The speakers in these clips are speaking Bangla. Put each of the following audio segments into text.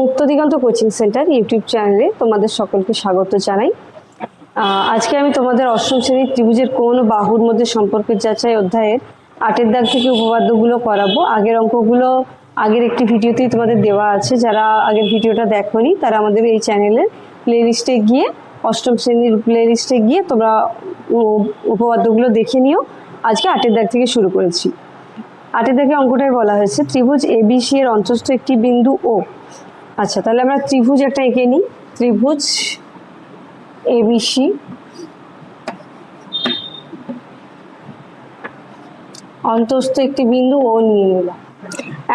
মুক্ত দিগন্ত কোচিং সেন্টার ইউটিউব চ্যানেলে তোমাদের সকলকে স্বাগত জানাই। আজকে আমি তোমাদের অষ্টম শ্রেণীর ত্রিভুজের কোণ ও বাহুর মধ্যে সম্পর্কের যাচাই অধ্যায়ের 8 দাগ থেকে উপপাদ্যগুলো করাবো। আগের অঙ্কগুলো আগের একটি ভিডিওতেই তোমাদের দেওয়া আছে। যারা আগের ভিডিওটা দেখোনি তারা আমাদের এই চ্যানেলের প্লেলিস্টে গিয়ে অষ্টম শ্রেণীর প্লেলিস্টে গিয়ে তোমরা উপপাদ্যগুলো দেখে নিও। আজকে 8 দাগ থেকে শুরু করেছি। 8 দাগে অঙ্কটায় বলা হয়েছে ত্রিভুজ এবিসি এর অন্তস্থ একটি বিন্দু ও। আচ্ছা, তাহলে আমরা ত্রিভুজ একটা এঁকে নিই। ত্রিভুজ এবিসি অন্তস্থ একটি বিন্দু ও নিয়ে নিলাম।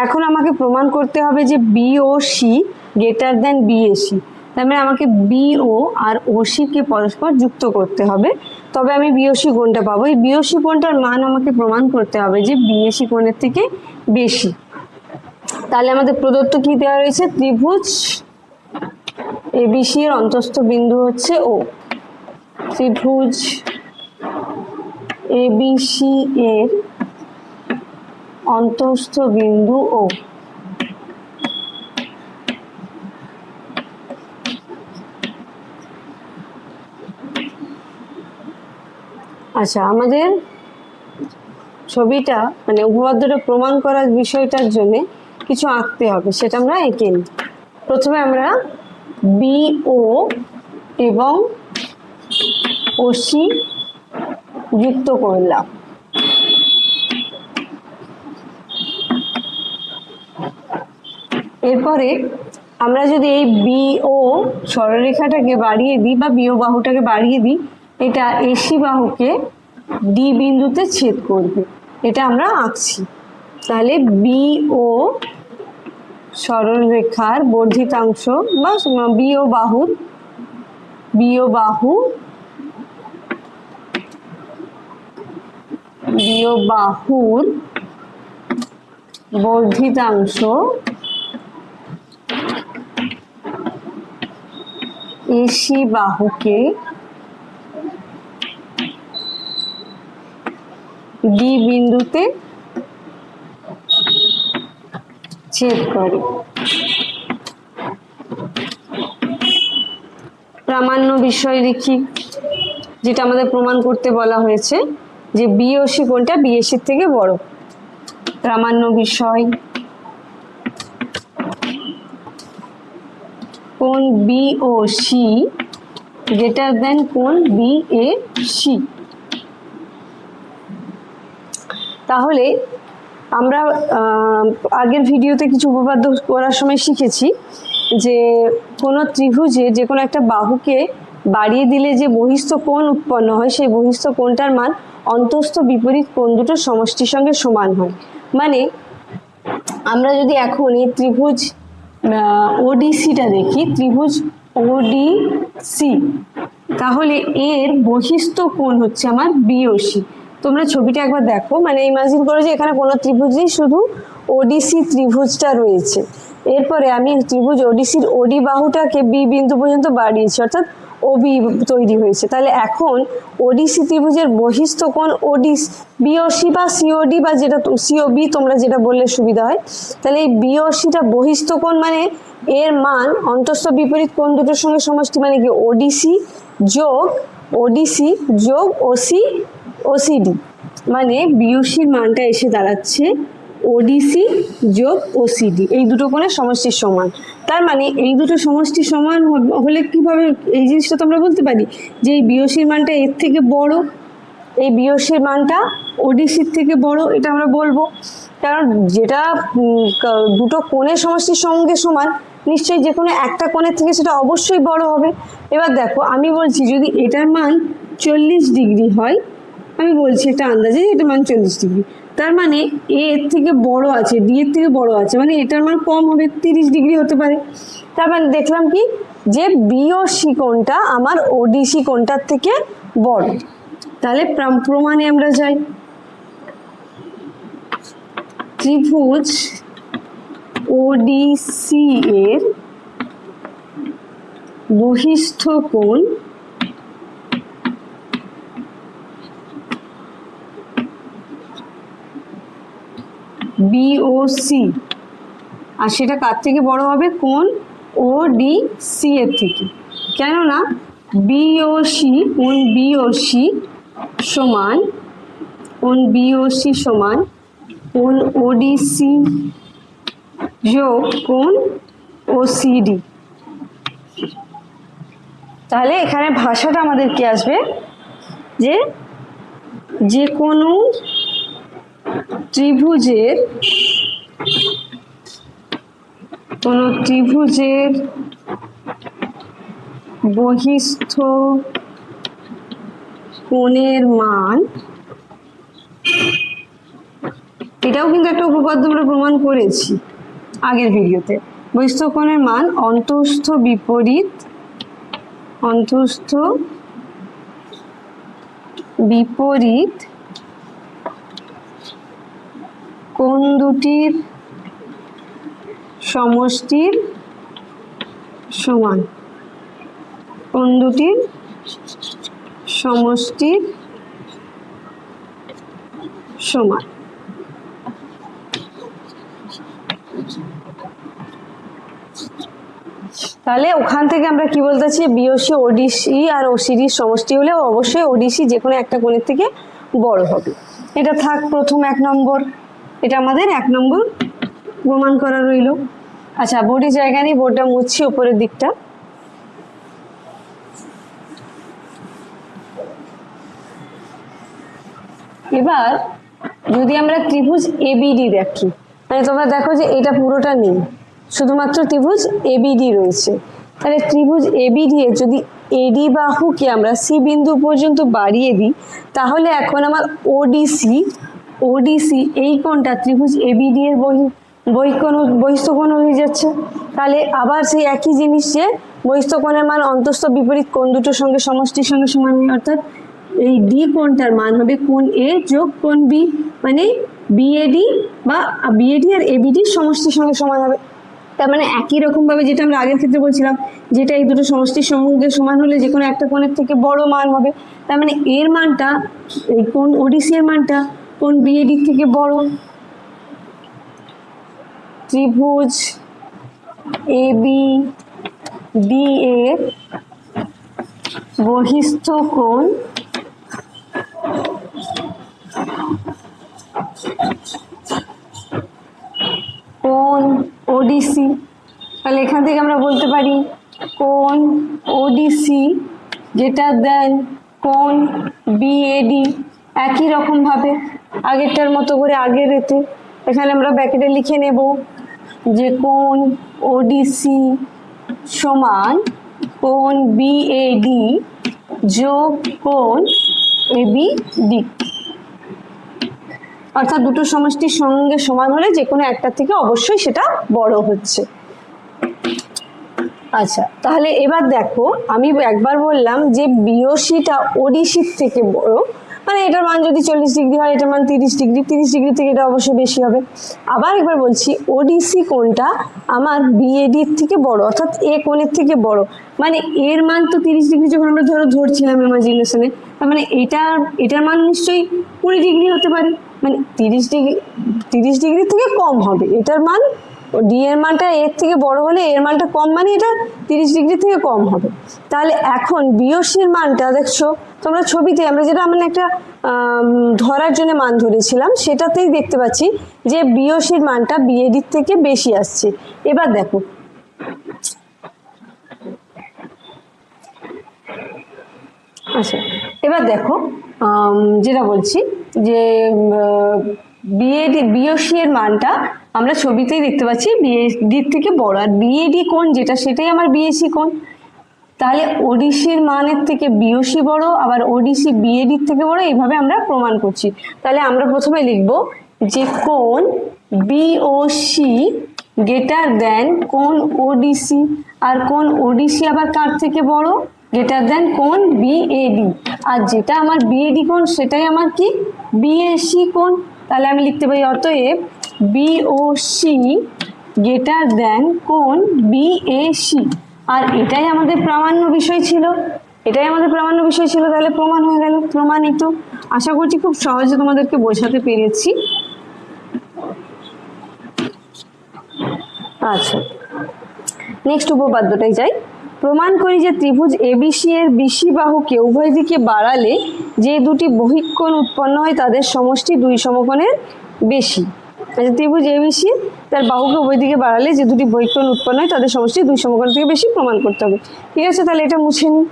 এখন আমাকে প্রমাণ করতে হবে যে বি ও সি গ্রেটার দেন বিএসি। তার মানে আমাকে বিও আর ওসি কে পরস্পর যুক্ত করতে হবে, তবে আমি বিওসি কোণটা পাবো। এই বিওসি কোণটার মান আমাকে প্রমাণ করতে হবে যে বিএসি কোণের থেকে বেশি। তাহলে আমাদের প্রদত্ত কি দেওয়া রয়েছে? ত্রিভুজ এবিসি এর অন্তস্থ বিন্দু হচ্ছে ও। ত্রিভুজ এবিসি এর অন্তস্থ বিন্দু ও। আচ্ছা, আমাদের ছবিটা মানে উপপাদ্যটা প্রমাণ করার বিষয়টার জন্য কিছু আঁকতে হবে, সেটা আমরা এঁকে নিই। প্রথমে আমরা বিও এবং ওসি যুক্ত করলাম। এরপরে আমরা যদি এই বিও সরলরেখাটাকে বাড়িয়ে দিই বা বিও বাহুটাকে বাড়িয়ে দিই, এটা এসি বাহুকে ডি বিন্দুতে ছেদ করবে, এটা আমরা আঁকছি। তাহলে বিও সরলরেখার বর্ধিতাংশ বা বিও বাহুর বর্ধিতাংশ এসি বাহুকে ডি বিন্দুতে ছেদ করে। প্রামাণ্য বিষয় লিখি, যেটা আমাদের প্রমাণ করতে বলা হয়েছে যে বিওসি কোণটা বিএসির থেকে বড়। প্রামাণ্য বিষয়, কোণ বিওসি গ্রেটার দেন কোণ বিএসি। তাহলে আমরা আগের ভিডিওতে কিছু উপপাদ্য করার সময় শিখেছি যে কোনো ত্রিভুজে যে কোনো একটা বাহুকে বাড়িয়ে দিলে যে বহিস্থ কোণ উৎপন্ন হয়, সেই বহিস্থ কোণটার মান অন্তস্থ বিপরীত কোণ দুটোর সমষ্টির সঙ্গে সমান হয়। মানে আমরা যদি এখন এই ত্রিভুজ ওডিসিটা দেখি, ত্রিভুজ ওডিসি, তাহলে এর বহিস্থ কোণ হচ্ছে আমার বিওসি। তোমরা ছবিটা একবার দেখো, মানে ইমাজিন করো যে এখানে কোনো ত্রিভুজ নেই, শুধু ওডিসি ত্রিভুজটা রয়েছে। এরপরে আমি ত্রিভুজ ওডিসির ওডি বাহুটাকে বি বিন্দু পর্যন্ত বাড়িয়েছি, অর্থাৎ ওবি তৈরি হয়েছে। তাহলে এখন ওডিসি ত্রিভুজের বহিস্থ কোণ বিওসি বা সিওডি বা যেটা সিওবি তোমরা যেটা বললে সুবিধা হয়। তাহলে এই বিওসিটা বহিস্থ কোণ, মানে এর মান অন্তস্থ বিপরীত কোণ দুটোর সঙ্গে সমষ্টি, মানে কি ওডিসি যোগ ওসিডি, মানে বিওসির মানটা এসে দাঁড়াচ্ছে ওডিসি যোগ ওসিডি, এই দুটো কোণের সমষ্টির সমান। তার মানে এই দুটো সমষ্টি সমান হলে কিভাবে এই জিনিসটা তোমরা বলতে পারি যে এই বিওসির মানটা এর থেকে বড়, এই বিওসির মানটা ওডিসির থেকে বড়, এটা আমরা বলবো। কারণ যেটা দুটো কোণের সমষ্টির সঙ্গে সমান, নিশ্চয়ই যে কোনো একটা কোণের থেকে সেটা অবশ্যই বড় হবে। এবার দেখো, আমি বলছি যদি এটার মান 40 ডিগ্রি হয়, আমি বলছি একটা আন্দাজে এটার মান 40 ডিগ্রি, তার মানে এর থেকে বড় আছে, ডি এর থেকে বড় আছে, মানে এটার মান কম হবে, 30 ডিগ্রি হতে পারে। তার মানে দেখলাম কি যে বিওসি কোণটা আমার ওডিসি কোণটার থেকে বড়। তাহলে প্রমাণে আমরা যাই। ত্রিভুজ ওডিসি এর বহিস্থ কোণ BOC আর সেটা কার থেকে বড় হবে? কোণ ওডিসি এর থেকে। কেননা বিওসি, কোণ বিওসি সমান, কোণ বিওসি সমান কোণ ওডিসি যোগ কোণ ওসিডি। তাহলে এখানে ভাষাটা আমাদের কি আসবে? যে যে কোনো ত্রিভুজের বহিস্থ কোণের মান, এটাও কিন্তু একটা উপপাদ্য আমরা প্রমাণ করেছি আগের ভিডিওতে। বহিস্থ কোণের মান অন্তঃস্থ বিপরীত কোণ দুটির সমষ্টির সমান, কোণ দুটির সমষ্টির সমান। তাহলে ওখান থেকে আমরা কি বলতে চাচ্ছি? বিওসি ওডিসি আর ওসিডির সমষ্টি হলে অবশ্যই ওডিসি যে কোনো একটা কোণের থেকে বড় হবে। এটা থাক প্রথম 1 নম্বর, এটা আমাদের 1 নম্বর প্রমাণ করা রইল। আচ্ছা, বোর্ডের জায়গা নেই, বোর্ডটা মুছছি উপরের দিকটা। এবার যদি আমরা ত্রিভুজ এবিডি দেখি, মানে তোমরা দেখো যে এটা পুরোটা নেই, শুধুমাত্র ত্রিভুজ এবিডি রয়েছে। তাহলে ত্রিভুজ এবিডি এর যদি এডি বাহুকে আমরা সি বিন্দু পর্যন্ত বাড়িয়ে দিই, তাহলে এখন আমার ওডিসি এই কোণটা ত্রিভুজ এবিডি এর বহিস্থ কোণ হয়ে যাচ্ছে। তাহলে আবার সেই একই জিনিস, যে বহিস্থ কোণের মান অন্তঃস্থ বিপরীত কোণ দুটোর সঙ্গে সমষ্টির সঙ্গে সমান হয়, অর্থাৎ এই ডি কোণটার মান হবে কোণ এ যোগ কোণ বি, মানে বিএডি বা বিএডি আর এবিডির সমষ্টির সঙ্গে সমান হবে। তার মানে একই রকম ভাবে যেটা আমরা আগের ক্ষেত্রে বলছিলাম, যেটা এই দুটো সমষ্টির সঙ্গে সমান হলে যে কোনো একটা কোণের থেকে বড় মান হবে। তার মানে এর মানটা, এই কোণ ওডিসি এর মানটা কোণ বিএডি থেকে বড়। ত্রিভুজ এবিডি এর বহিস্থ কোণ কোণ ওডিসি, তাহলে এখান থেকে আমরা বলতে পারি কোণ ওডিসি যেটা দেন কোণ বিএডি। একই রকম ভাবে আগেরটার মতো করে আগের এতে এখানে আমরা ব্র্যাকেটে লিখে নেব যে কোণ ওডিসি সমান কোণ বিএডি যোগ কোণ এবিডি, অর্থাৎ দুটো সমষ্টির সঙ্গে সমান হলে যে কোনো একটা থেকে অবশ্যই সেটা বড় হচ্ছে। আচ্ছা, তাহলে এবার দেখো, আমি একবার বললাম যে বিওসিটা ওডিসির থেকে বড়, মানে এটার মান যদি 40 ডিগ্রি হয়, এটার মান 30 ডিগ্রি, 30 ডিগ্রি থেকে এটা অবশ্যই বেশি হবে। আবার একবার বলছি, ওডিসি কোণটা আমার বিএডির থেকে বড়, অর্থাৎ এ কোণের থেকে বড়, মানে এর মান তো 30 ডিগ্রি যখন আমরা ধরছিলাম ইমাজিনেশনে, তার মানে এটার মান নিশ্চয়ই 20 ডিগ্রি হতে পারে, মানে 30 ডিগ্রি থেকে কম হবে এটার মান। ডি এর মানটা এর থেকে বড় হলে এর মানটা কম, মানে এটা 30 ডিগ্রি থেকে কম হবে। তাহলে এখন বিওসির মানটা দেখছো তোমরা ছবিতে, আমরা যেটা মানে একটা ধরার জন্য মান ধরেছিলাম, সেটাতেই দেখতে পাচ্ছি যে বিওসির মানটা বিএডির থেকে বেশি আসছে। এবার দেখো, আচ্ছা এবার দেখো যেটা বলছি যে বিওসি এর মানটা আমরা ছবিতেই দেখতে পাচ্ছি বিএডির থেকে বড়, আর বিএডি কোণ যেটা সেটাই আমার বিএসি কোণ। তাহলে ওডিসির মানের থেকে বিওসি বড়, আবার ওডিসি বিএডির থেকে বড়, এইভাবে আমরা প্রমাণ করছি। তাহলে আমরা প্রথমে লিখব যে কোণ বিওসি গ্রেটার দেন কোণ ওডিসি, আর কোণ ওডিসি আবার কার থেকে বড়? গ্রেটার দেন কোণ বিএডি, আর যেটা আমার বিএডি কোণ সেটাই আমার কি? বিএসি কোণ। তাহলে আমি লিখতে পারি অতএব বিওসি গ্রেটার দেন কোণ বিএসি, আর এটাই আমাদের প্রামাণ্য বিষয় ছিল, তাহলে প্রমাণ হয়ে গেল, প্রমাণিত। আশা করছি খুব সহজে তোমাদেরকে বোঝাতে পেরেছি। আচ্ছা, নেক্সট উপপাদ্যটাই যাই। প্রমাণ করি যে ত্রিভুজ এবিসি এর বিসি বাহুকে উভয় দিকে বাড়ালে যে দুটি বহিঃকোণ উৎপন্ন হয় তাদের সমষ্টি দুই সমকোণের বেশি। আচ্ছা, ত্রিভুজ এবিসি তার বাহুকে উভয় দিকে বাড়ালে যে দুটি বহিঃকোণ উৎপন্ন হয় তাদের সমষ্টি দুই সমকোণ থেকে বেশি প্রমাণ করতে হবে। ঠিক আছে, তাহলে এটা মুছে নিই।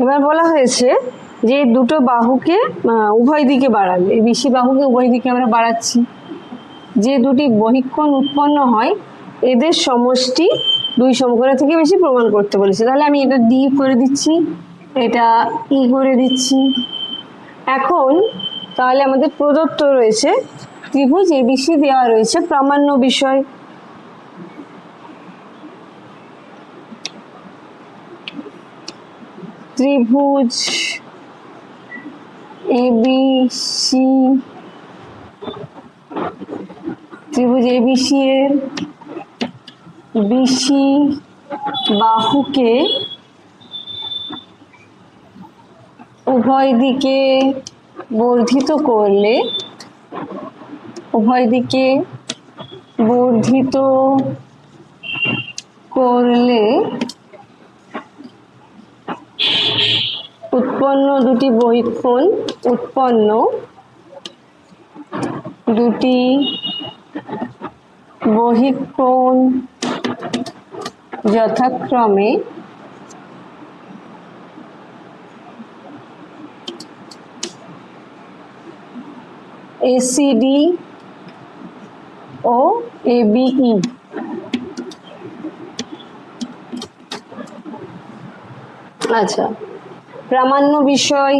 এবার বলা হয়েছে যে দুটো বাহুকে উভয় দিকে বাড়ালে, এই বিসি বাহুকে উভয় দিকে আমরা বাড়াচ্ছি, যে দুটি বহিঃকোণ উৎপন্ন হয় এদের সমষ্টি দুই সমকোণের থেকে বেশি প্রমাণ করতে বলেছে। তাহলে আমি এটা ডি করে দিচ্ছি, এটা ই করে দিচ্ছি। এখন তাহলে আমাদের প্রদত্ত রয়েছে ত্রিভুজ এবিসি, দেওয়া রয়েছে প্রামাণ্য বিষয়। ত্রিভুজ এবিসি, ত্রিভুজ এবিসি এর বিসি বাহুকে উভয় দিকে বর্ধিত করলে, উভয় দিকে বর্ধিত করলে উৎপন্ন দুটি বহিঃকোণ, উৎপন্ন দুটি বহিঃকোণ যথাক্রমে এসিডি ও এবিই। আচ্ছা, প্রামাণ্য বিষয়।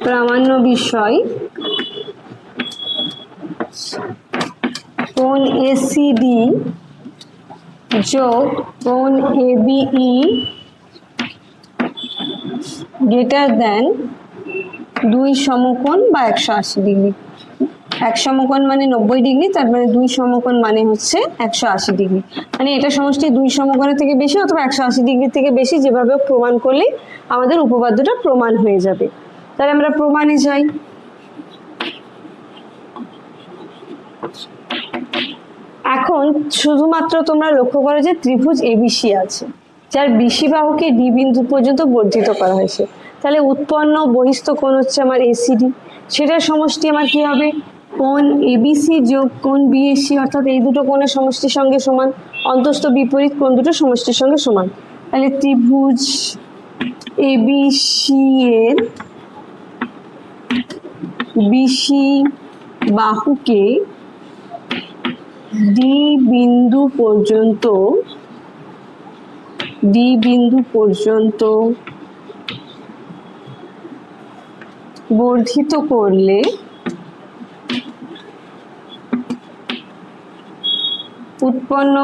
প্রামাণ্য বিষয় কোণ এসিডি যোগ কোণ এবিই গ্রেটার দেন দুই সমকোণ বা 180 ডিগ্রি। এক সমকোণ মানে 90 ডিগ্রি, তার মানে দুই সমকোণ মানে হচ্ছে 180 ডিগ্রি। মানে এটা সমষ্টি দুই সমকোণের থেকে বেশি অথবা 180 ডিগ্রি থেকে বেশি, যেভাবে প্রমাণ করলে আমাদের উপপাদ্যটা প্রমাণ হয়ে যাবে। তাহলে আমরা প্রমাণে যাই। এখন শুধুমাত্র তোমরা লক্ষ্য করো যে ত্রিভুজ এবিসি আছে, যার বিসি বাহুকে ডি বিন্দু পর্যন্ত বর্ধিত করা হয়েছে। তাহলে উৎপন্ন বহিস্থ কোণ হচ্ছে আমার এসিডি, সেটার সমষ্টি আমার কি হবে? কোণ এবিসি যোগ কোণ বিএসি, অর্থাৎ এই দুটো কোণের সমষ্টির সঙ্গে সমান, অন্তস্থ বিপরীত কোণ দুটো সমষ্টির সঙ্গে সমান। তাহলে ত্রিভুজ এবিসি এর বিসি বাহুকে ডি বিন্দু পর্যন্ত বর্ধিত করলে উৎপন্ন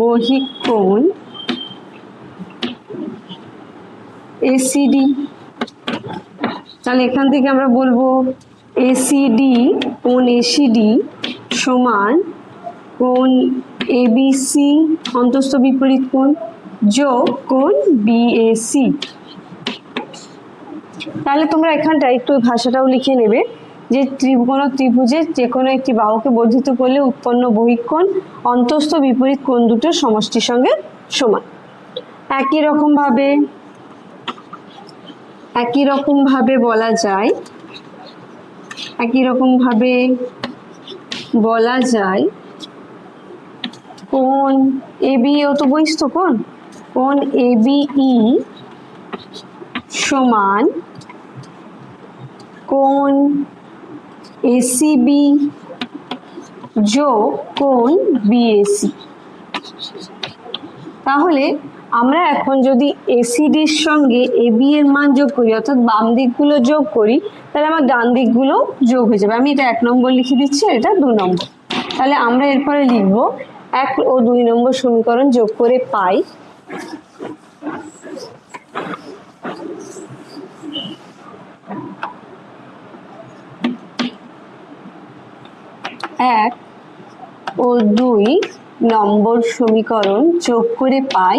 বহিঃকোণ এসিডি। তাহলে এখান থেকে আমরা বলবো এসিডি, কোণ এসিডি সমান কোণ এবিসি অন্তস্থ বিপরীত কোণ যোগ কোণ বিএসি। তাহলে তোমরা এখানটা একটু ভাষাটাও লিখে নেবে যে কোনো ত্রিভুজের যে কোনো একটি বাহুকে বর্ধিত করলে উৎপন্ন বহিঃকোণ অন্তস্থ বিপরীত কোণ দুটোর সমষ্টির সঙ্গে সমান। একই রকম ভাবে বলা যায় কোণ এবি ও তো বহিস্থ কোণ, কোণ এবিই সমান কোণ এসিবি যোগ কোণ বিএসি। তাহলে আমরা এখন যদি এসিডির সঙ্গে এবি এর মান যোগ করি, অর্থাৎ বাম দিকগুলো যোগ করি, তাহলে আমার ডান দিকগুলো যোগ হয়ে যাবে। আমি এটা 1 নম্বর লিখে দিচ্ছি, এটা 2 নম্বর। তাহলে আমরা এরপরে লিখব 1 ও 2 নম্বর সমীকরণ যোগ করে পাই এক ও 2 নম্বর সমীকরণ যোগ করে পাই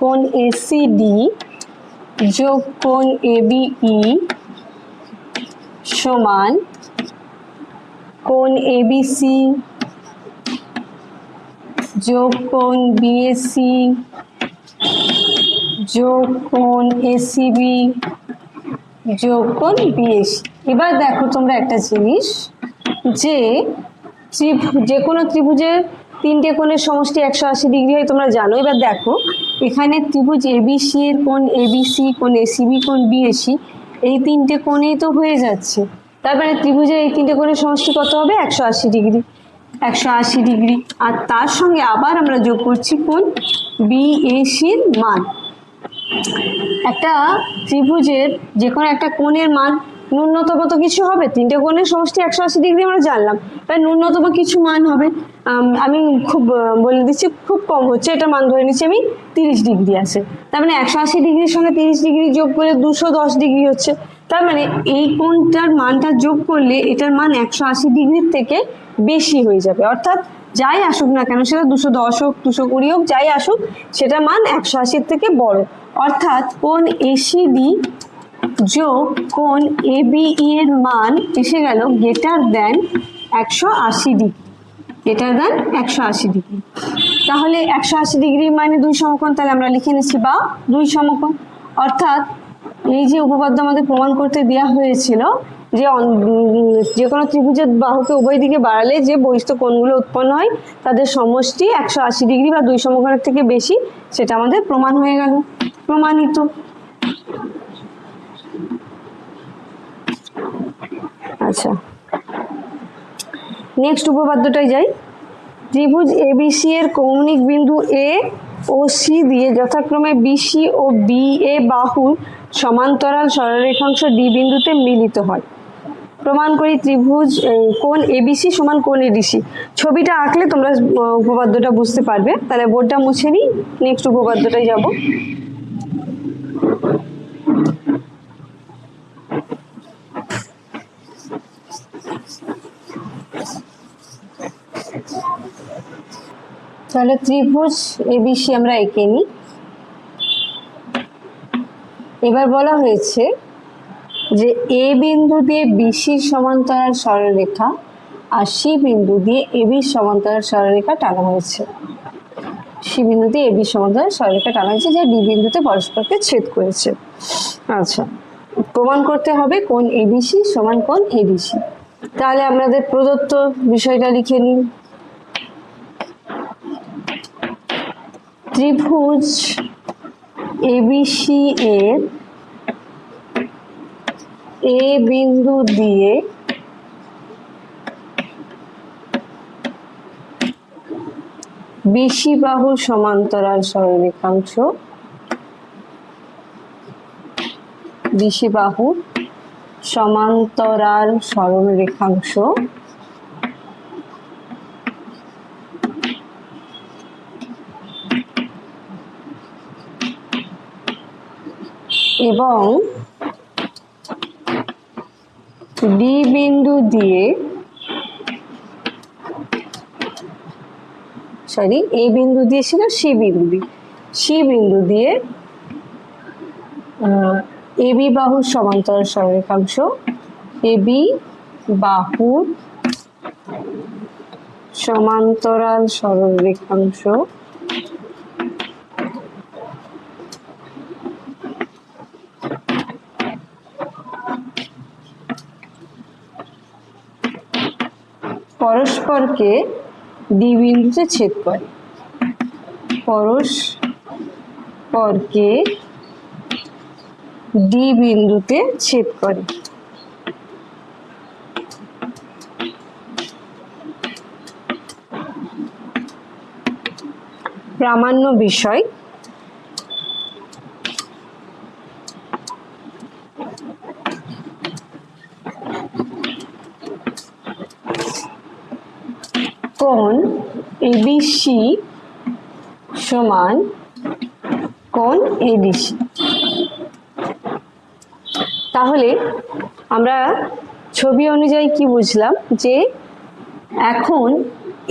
কোণ এসিডি যোগ কোণ এবিই সমান কোণ এবিসি যোগ কোণ বিএসি যোগ কোণ এসিবি যোগ কোণ বিএসি। এবার দেখো তোমরা একটা জিনিস, যে যে কোনো ত্রিভুজের 3টে কোণের সমষ্টি 180 ডিগ্রি হয় তোমরা জানো। এবার দেখো এখানে ত্রিভুজ এবিসি এর কোণ এবিসি, কোণ এসিবি, কোণ বিএসি, এই 3টে কোণেই তো হয়ে যাচ্ছে। তার মানে ত্রিভুজের এই 3টে কোণের সমষ্টি কত হবে? 180 ডিগ্রি। 180 ডিগ্রি। আর তার সঙ্গে আবার আমরা যোগ করছি কোণ বিএসির মান। একটা ত্রিভুজের যে কোনো একটা কোণের মান ন্যূনতম তো কিছু হবে, 3টে কোণের সমষ্টি 180 ডিগ্রি আমরা জানলাম, তাই ন্যূনতম কিছু মান হবে। আমি খুব বলে দিচ্ছি, খুব কম হচ্ছে, এটা মান ধরে নিচ্ছি আমি 30 ডিগ্রি আছে। তার মানে 180 ডিগ্রির সঙ্গে 30 ডিগ্রি যোগ করলে 210 ডিগ্রি হচ্ছে। তার মানে এই কোণটার মানটা যোগ করলে এটার মান 180 ডিগ্রির থেকে বেশি হয়ে যাবে। অর্থাৎ যাই আসুক না কেন, সেটা 210 হোক 220 হোক, যাই আসুক, সেটা মান 180 থেকে বড়। অর্থাৎ কোণ এসিডি যোগ কোণ এবিই এর মান এসে গেল greater than 180 degree, greater than 180 degree. তাহলে 180 ডিগ্রি মানে 2 সমকোণ, তাহলে আমরা লিখে নিচ্ছি বা 2 সমকোণ। অর্থাৎ এই যে উপপাদ্য আমাদের প্রমাণ করতে দেওয়া হয়েছিল যে কোনো ত্রিভুজের বাহুকে উভয় দিকে বাড়ালে যে বহিস্থ কোণগুলো উৎপন্ন হয় তাদের সমষ্টি 180 ডিগ্রি বা 2 সমকোণের থেকে বেশি, সেটা আমাদের প্রমাণ হয়ে গেল, প্রমাণিত। আচ্ছা, নেক্সট উপপাদ্যটায় যাই। ত্রিভুজ এবিসি এর কৌণিক বিন্দু এ ও সি দিয়ে যথাক্রমে বিসি ও বি এ বাহুর সমান্তরাল সরলরেখাংশ ডি বিন্দুতে মিলিত হয়। প্রমাণ করি ত্রিভুজ কোণ এবিসি সমান কোণ এডিসি। ছবিটা আঁকলে তোমরা উপপাদ্যটা বুঝতে পারবে। তাহলে বোর্ডটা মুছে নিই, নেক্সট উপপাদ্যটায় যাব। তাহলে ত্রিভুজ এবিসি আমরা এঁকে নিই। এবার বলা হয়েছে যে এ বিন্দু দিয়ে বিসির সমান্তরাল সরলরেখা আর সি বিন্দু দিয়ে এবির সমান্তরাল সরলরেখা টানা হয়েছে। সি বিন্দু দিয়ে এবির সমান্তরাল সরলরেখা টানা হয়েছে যা ডি বিন্দুতে পরস্পরকে ছেদ করেছে। আচ্ছা, প্রমাণ করতে হবে কোণ এবিসি সমান কোণ এডিসি। তাহলে আমাদের প্রদত্ত বিষয়টা লিখে নিই। ত্রিভুজ এবিসি এর এ বিন্দু দিয়ে বিসি বাহুর সমান্তরাল সরলরেখাংশ, বিসি বাহুর সমান্তরাল সরলরেখাংশ এবং ডি বিন্দু দিয়ে এ বিন্দু দিয়ে ছিল সি বিন্দু দিয়ে এবি বাহুর সমান্তরাল সরলরেখাংশ, এবি বাহুর সমান্তরাল সরলরেখাংশ পরস্পরকে ডি বিন্দুতে ছেদ করে, পরস্পরকে ডি বিন্দুতে ছেদ করে। প্রামাণ্য বিষয়, এবিসি সমান কোণ এডিসি। তাহলে আমরা ছবি অনুযায়ী কি বুঝলাম, যে এখন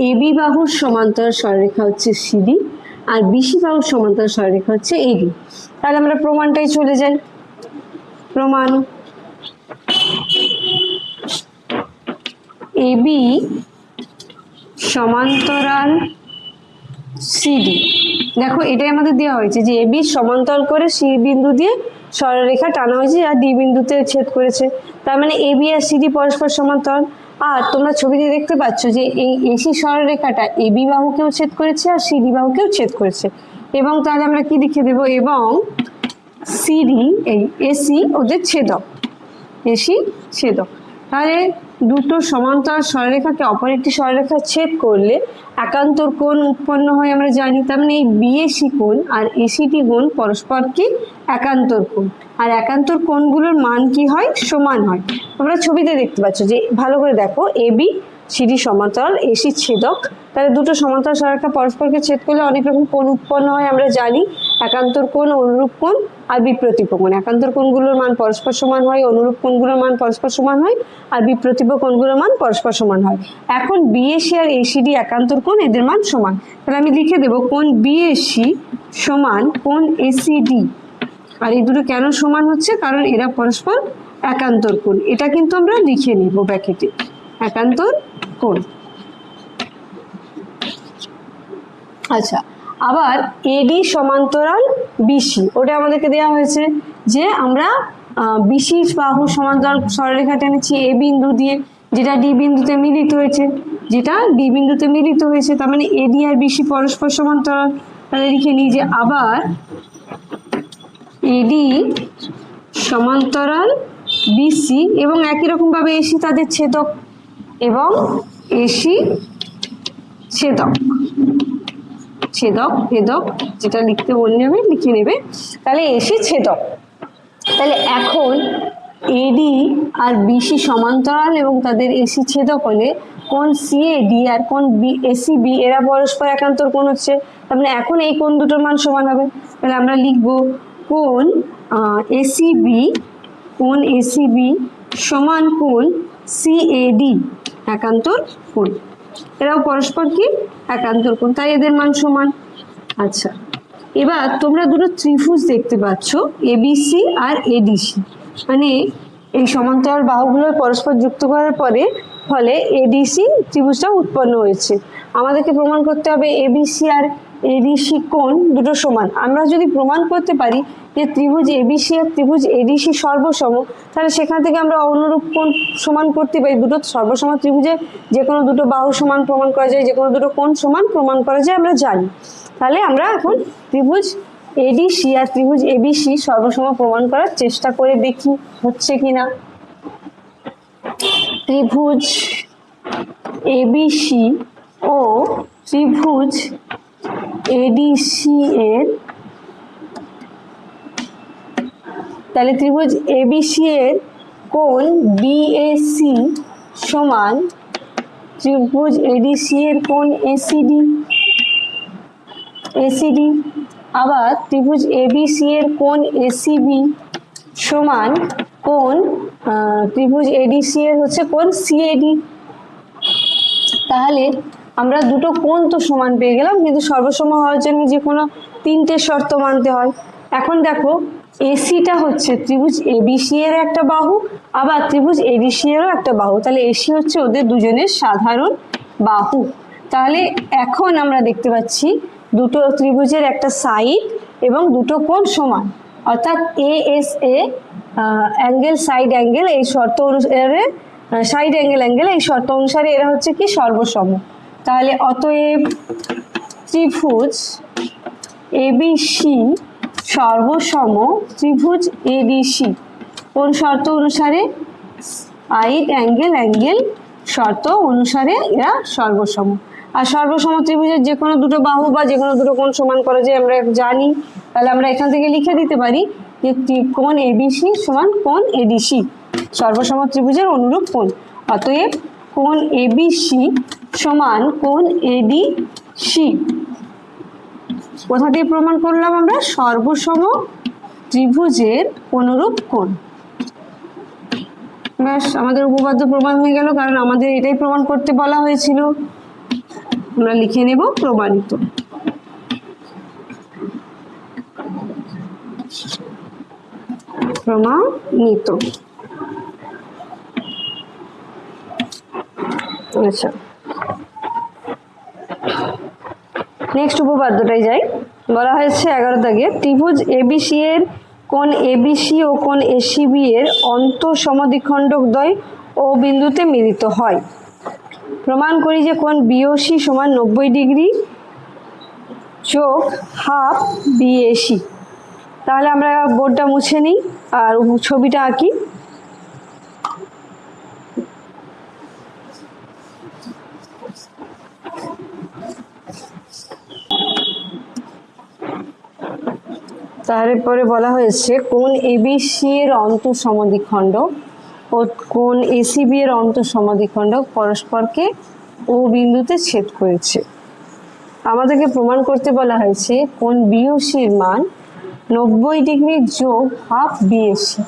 এবি বাহুর সমান্তরাল সরলরেখা হচ্ছে সিডি আর বিসি বাহুর সমান্তরাল সরলরেখা হচ্ছে এডি। তাহলে আমরা প্রমাণটাই চলে যাই। প্রমাণ এবি সমান্তরাল সিডি। দেখো এটাই আমাদের দেওয়া হয়েছে যে এবি সমান্তরাল করে সি বিন্দু দিয়ে সরলরেখা টানা হয়েছে আর ডি বিন্দুতে ছেদ করেছে। তার মানে এবি আর সিডি পরস্পর সমান্তরাল। আর তোমরা ছবিতে দেখতে পাচ্ছ যে এই এসি সরলরেখাটা এবি বাহুকেও ছেদ করেছে আর সিডি বাহুকেও ছেদ করেছে। এবং তাহলে আমরা কি লিখে দেবো, এবং সিডি এই এসি ওদের ছেদক, এসি ছেদক। তাহলে দুটো সমান্তরাল সরলরেখাকে অপর একটি সরলরেখা ছেদ করলে একান্তর কোণ উৎপন্ন হয় আমরা জানি। তার মানে এই বিএসি কোণ আর এসিটি কোণ পরস্পর কি একান্তর কোণ, আর একান্তর কোণগুলোর মান কি হয়, সমান হয়। তোমরা ছবিতে দেখতে পাচ্ছ যে ভালো করে দেখো, এবি সিডি সমান্তরাল, এসি ছেদক। তাহলে দুটো সমান্তরাল সরলরেখা পরস্পরকে ছেদ করলে অনেক রকম কোণ উৎপন্ন হয় আমরা জানি। একান্তর কোণ, অনুরূপ কোণ আর বিপ্রতীপ কোণ। একান্তর কোণগুলোর মান পরস্পর সমান হয়, অনুরূপ কোণগুলোর মান পরস্পর সমান হয়, আর বিপ্রতীপ কোণগুলোর মান পরস্পর সমান হয়। এখন বিএসি আর এসিডি একান্তর কোণ, এদের মান সমান। তাহলে আমি লিখে দেবো কোণ বিএসি সমান কোণ এসিডি। আর এই দুটো কেন সমান হচ্ছে, কারণ এরা পরস্পর একান্তর কোণ। এটা কিন্তু আমরা লিখে নিব ব্র্যাকেটে, একান্তর কোণ। আচ্ছা, আবার এডি সমান্তরাল বিসি, ওটা আমাদেরকে দেওয়া হয়েছে যে আমরা বিসি বাহু সমান্তরাল সরলরেখা টেনেছি এ বিন্দু দিয়ে, যেটা ডি বিন্দুতে মিলিত হয়েছে, যেটা ডি বিন্দুতে মিলিত হয়েছে। তার মানে এডি আর বিসি পরস্পর সমান্তরাল। তাহলে লিখে নিই যে আবার এডি সমান্তরাল বিসি, এবং একই রকম ভাবে এসি তাদের ছেদক, এবং এসি ছেদক, ছেদক ভেদক যেটা লিখতে বললে হবে লিখে নেবে। তাহলে এসি ছেদক। তাহলে এখন এডি আর বিসি সমান্তরাল এবং তাদের এসি ছেদক হলে কোণ সিএডি আর কোণ এসিবি এরা পরস্পর একান্তর কোণ হচ্ছে। তার মানে এখন এই কোণ দুটোর মান সমান হবে। তাহলে আমরা লিখব কোণ এসিবি, কোণ এসিবি সমান কোণ সিএডি, একান্তর কোণ। এরাও পরস্পর কি একান্তর কোণ, তাই এদের মান সমান। আচ্ছা, এবার তোমরা দুটো ত্রিভুজ দেখতে পাচ্ছ এবিসি আর এডিসি। মানে এই সমান্তরাল বাহুগুলো পরস্পর যুক্ত করার ফলে এডিসি ত্রিভুজটা উৎপন্ন হয়েছে। আমাদেরকে প্রমাণ করতে হবে এবিসি আর এডিসি কোণ দুটো সমান। আমরা যদি প্রমাণ করতে পারি যে ত্রিভুজ এবিসি আর ত্রিভুজ এডিসি সর্বসম, তাহলে সেখান থেকে আমরা অনুরূপ কোণ সমান করতে পারি। দুটো সর্বসম ত্রিভুজে যে কোনো দুটো বাহু সমান প্রমাণ করা যায়, যে কোনো দুটো কোণ সমান প্রমাণ করা যায় আমরা জানি। তাহলে আমরা এখন ত্রিভুজ এডিসি আর ত্রিভুজ এবিসি সর্বসম প্রমাণ করার চেষ্টা করে দেখি হচ্ছে কিনা। ত্রিভুজ এবিসি ও ত্রিভুজ এডিসি এর, তাহলে ত্রিভুজ এবিসি এর কোণ বিএসি সমান ত্রিভুজ এডিসি এর কোণ এসিডি, এসিডি। আবার ত্রিভুজ এবিসি এর কোণ এসিবি সমান কোণ ত্রিভুজ এডিসি এর হচ্ছে কোণ সিএডি। তাহলে আমরা দুটো কোণ তো সমান পেয়ে গেলাম, কিন্তু সর্বসম হওয়ার জন্য যে কোনো তিনটে শর্ত মানতে হয়। এখন দেখো এসিটা হচ্ছে ত্রিভুজ এবিসি এর একটা বাহু, আবার ত্রিভুজ এডিসি এরও একটা বাহু। তাহলে এসি হচ্ছে ওদের দুজনের সাধারণ বাহু। তাহলে এখন আমরা দেখতে পাচ্ছি দুটো ত্রিভুজের একটা সাইড এবং দুটো কোণ সমান, অর্থাৎ এএসএ অ্যাঙ্গেল সাইড অ্যাঙ্গেল এই শর্ত অনুসারে, সাইড অ্যাঙ্গেল এই শর্ত অনুসারে এরা হচ্ছে কি সর্বসম। তাহলে অতএব ত্রিভুজ এবিসি সর্বসম ত্রিভুজ এডিসি, কোন শর্ত অনুসারে, সাইড অ্যাঙ্গেল শর্ত অনুসারে এরা সর্বসম। আর সর্বসম ত্রিভুজের যে কোনো দুটো বাহু বা যে কোনো দুটো কোণ সমান করা যায় আমরা জানি। তাহলে আমরা এখান থেকে লিখে দিতে পারি যে কোণ এবিসি সমান কোণ এডিসি, সর্বসম ত্রিভুজের অনুরূপ কোণ। অতএব কোণ এবিসি সমান কোণ এডিসি। কোথা দিয়ে প্রমাণ করলাম আমরা? সর্বসম ত্রিভুজের অনুরূপ কোণ। ব্যাস, আমাদের উপপাদ্য প্রমাণ হয়ে গেল, কারণ আমাদের এটাই প্রমাণ করতে বলা হয়েছিল। আমরা লিখে নেব প্রমাণিত। প্রমাণিত। আচ্ছা, নেক্সট উপপাদ্যটাই যাই। বলা হয়েছে 11 দাগে, ত্রিভুজ এবিসি এর কোণ এবিসি ও কোণ এসিবি এর অন্তঃসমদ্বিখণ্ডক দ্বয় ও বিন্দুতে মিলিত হয়। প্রমাণ করি যে কোণ বিওসি সমান 90 ডিগ্রি যোগ হাফ বিএসি। তাহলে আমরা বোর্ডটা মুছে নিই আর ছবিটা আঁকি। তারপরে বলা হয়েছে কোণ এবিসি এর অন্তঃসমদ্বিখণ্ডক ও কোণ এসিবি এর অন্তঃসমদ্বিখণ্ডক পরস্পরকে ও বিন্দুতে ছেদ করেছে। আমাদেরকে প্রমাণ করতে বলা হয়েছে কোণ বিওসির মান 90 ডিগ্রি যোগ হাফ বিএসি।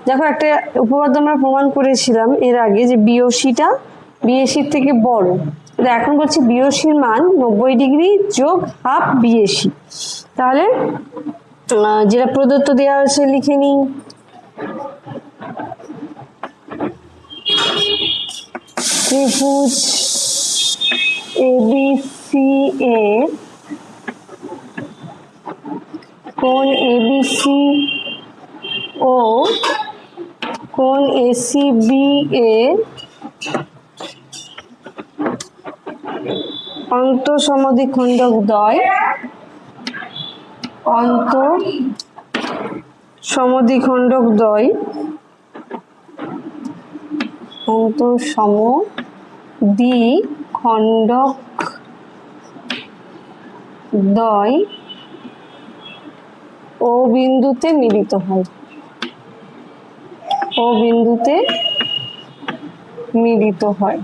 দেখো, একটা উপপাদ্য আমরা প্রমাণ করেছিলাম এর আগে যে বিওসিটা বিএসির থেকে বড়। এখন বলছি বিওসির মান 90 ডিগ্রি যোগ হাফ বিএসি। তাহলে যেটা প্রদত্ত দেওয়া হয়েছে লিখে নিই। ত্রিভুজ এবিসি এর কোণ এবিসি ও কোণ এসিবি এর অন্তঃসমদ্বিখণ্ডক দ্বয় অন্তঃসমদ্বিখণ্ডক দ্বয় ও বিন্দুতে মিলিত হয়। ও বিন্দুতে মিলিত হয়।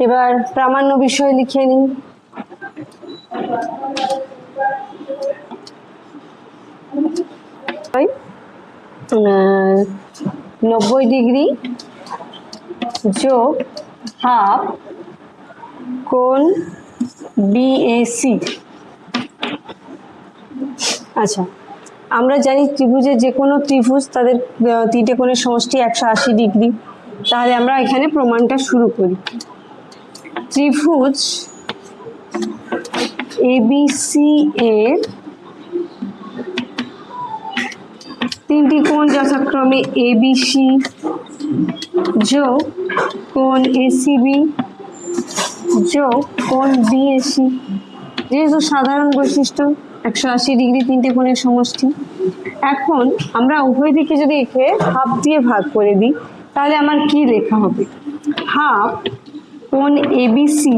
এবার প্রামাণ্য বিষয় লিখে নিই। হয় 90 ডিগ্রি যোগ হাফ কোণ বিএসি। আচ্ছা, আমরা জানি ত্রিভুজের যে কোনো ত্রিভুজ তাদের তিনটে কোণের সমষ্টি 180 ডিগ্রি। তাহলে আমরা এখানে প্রমাণটা শুরু করি। ত্রিভুজ এবিসি এর তিনটি কোণ যথাক্রমে এবিসি যোগ কোণ এসিবি যোগ কোণ বিএসি, যেহেতু সাধারণ বৈশিষ্ট্য 180 ডিগ্রি তিনটে কোণের সমষ্টি। এখন আমরা উভয় দিকে যদি একে হাফ দিয়ে ভাগ করে দিই, তাহলে আমার কি লেখা হবে? হাফ কোণ এবিসি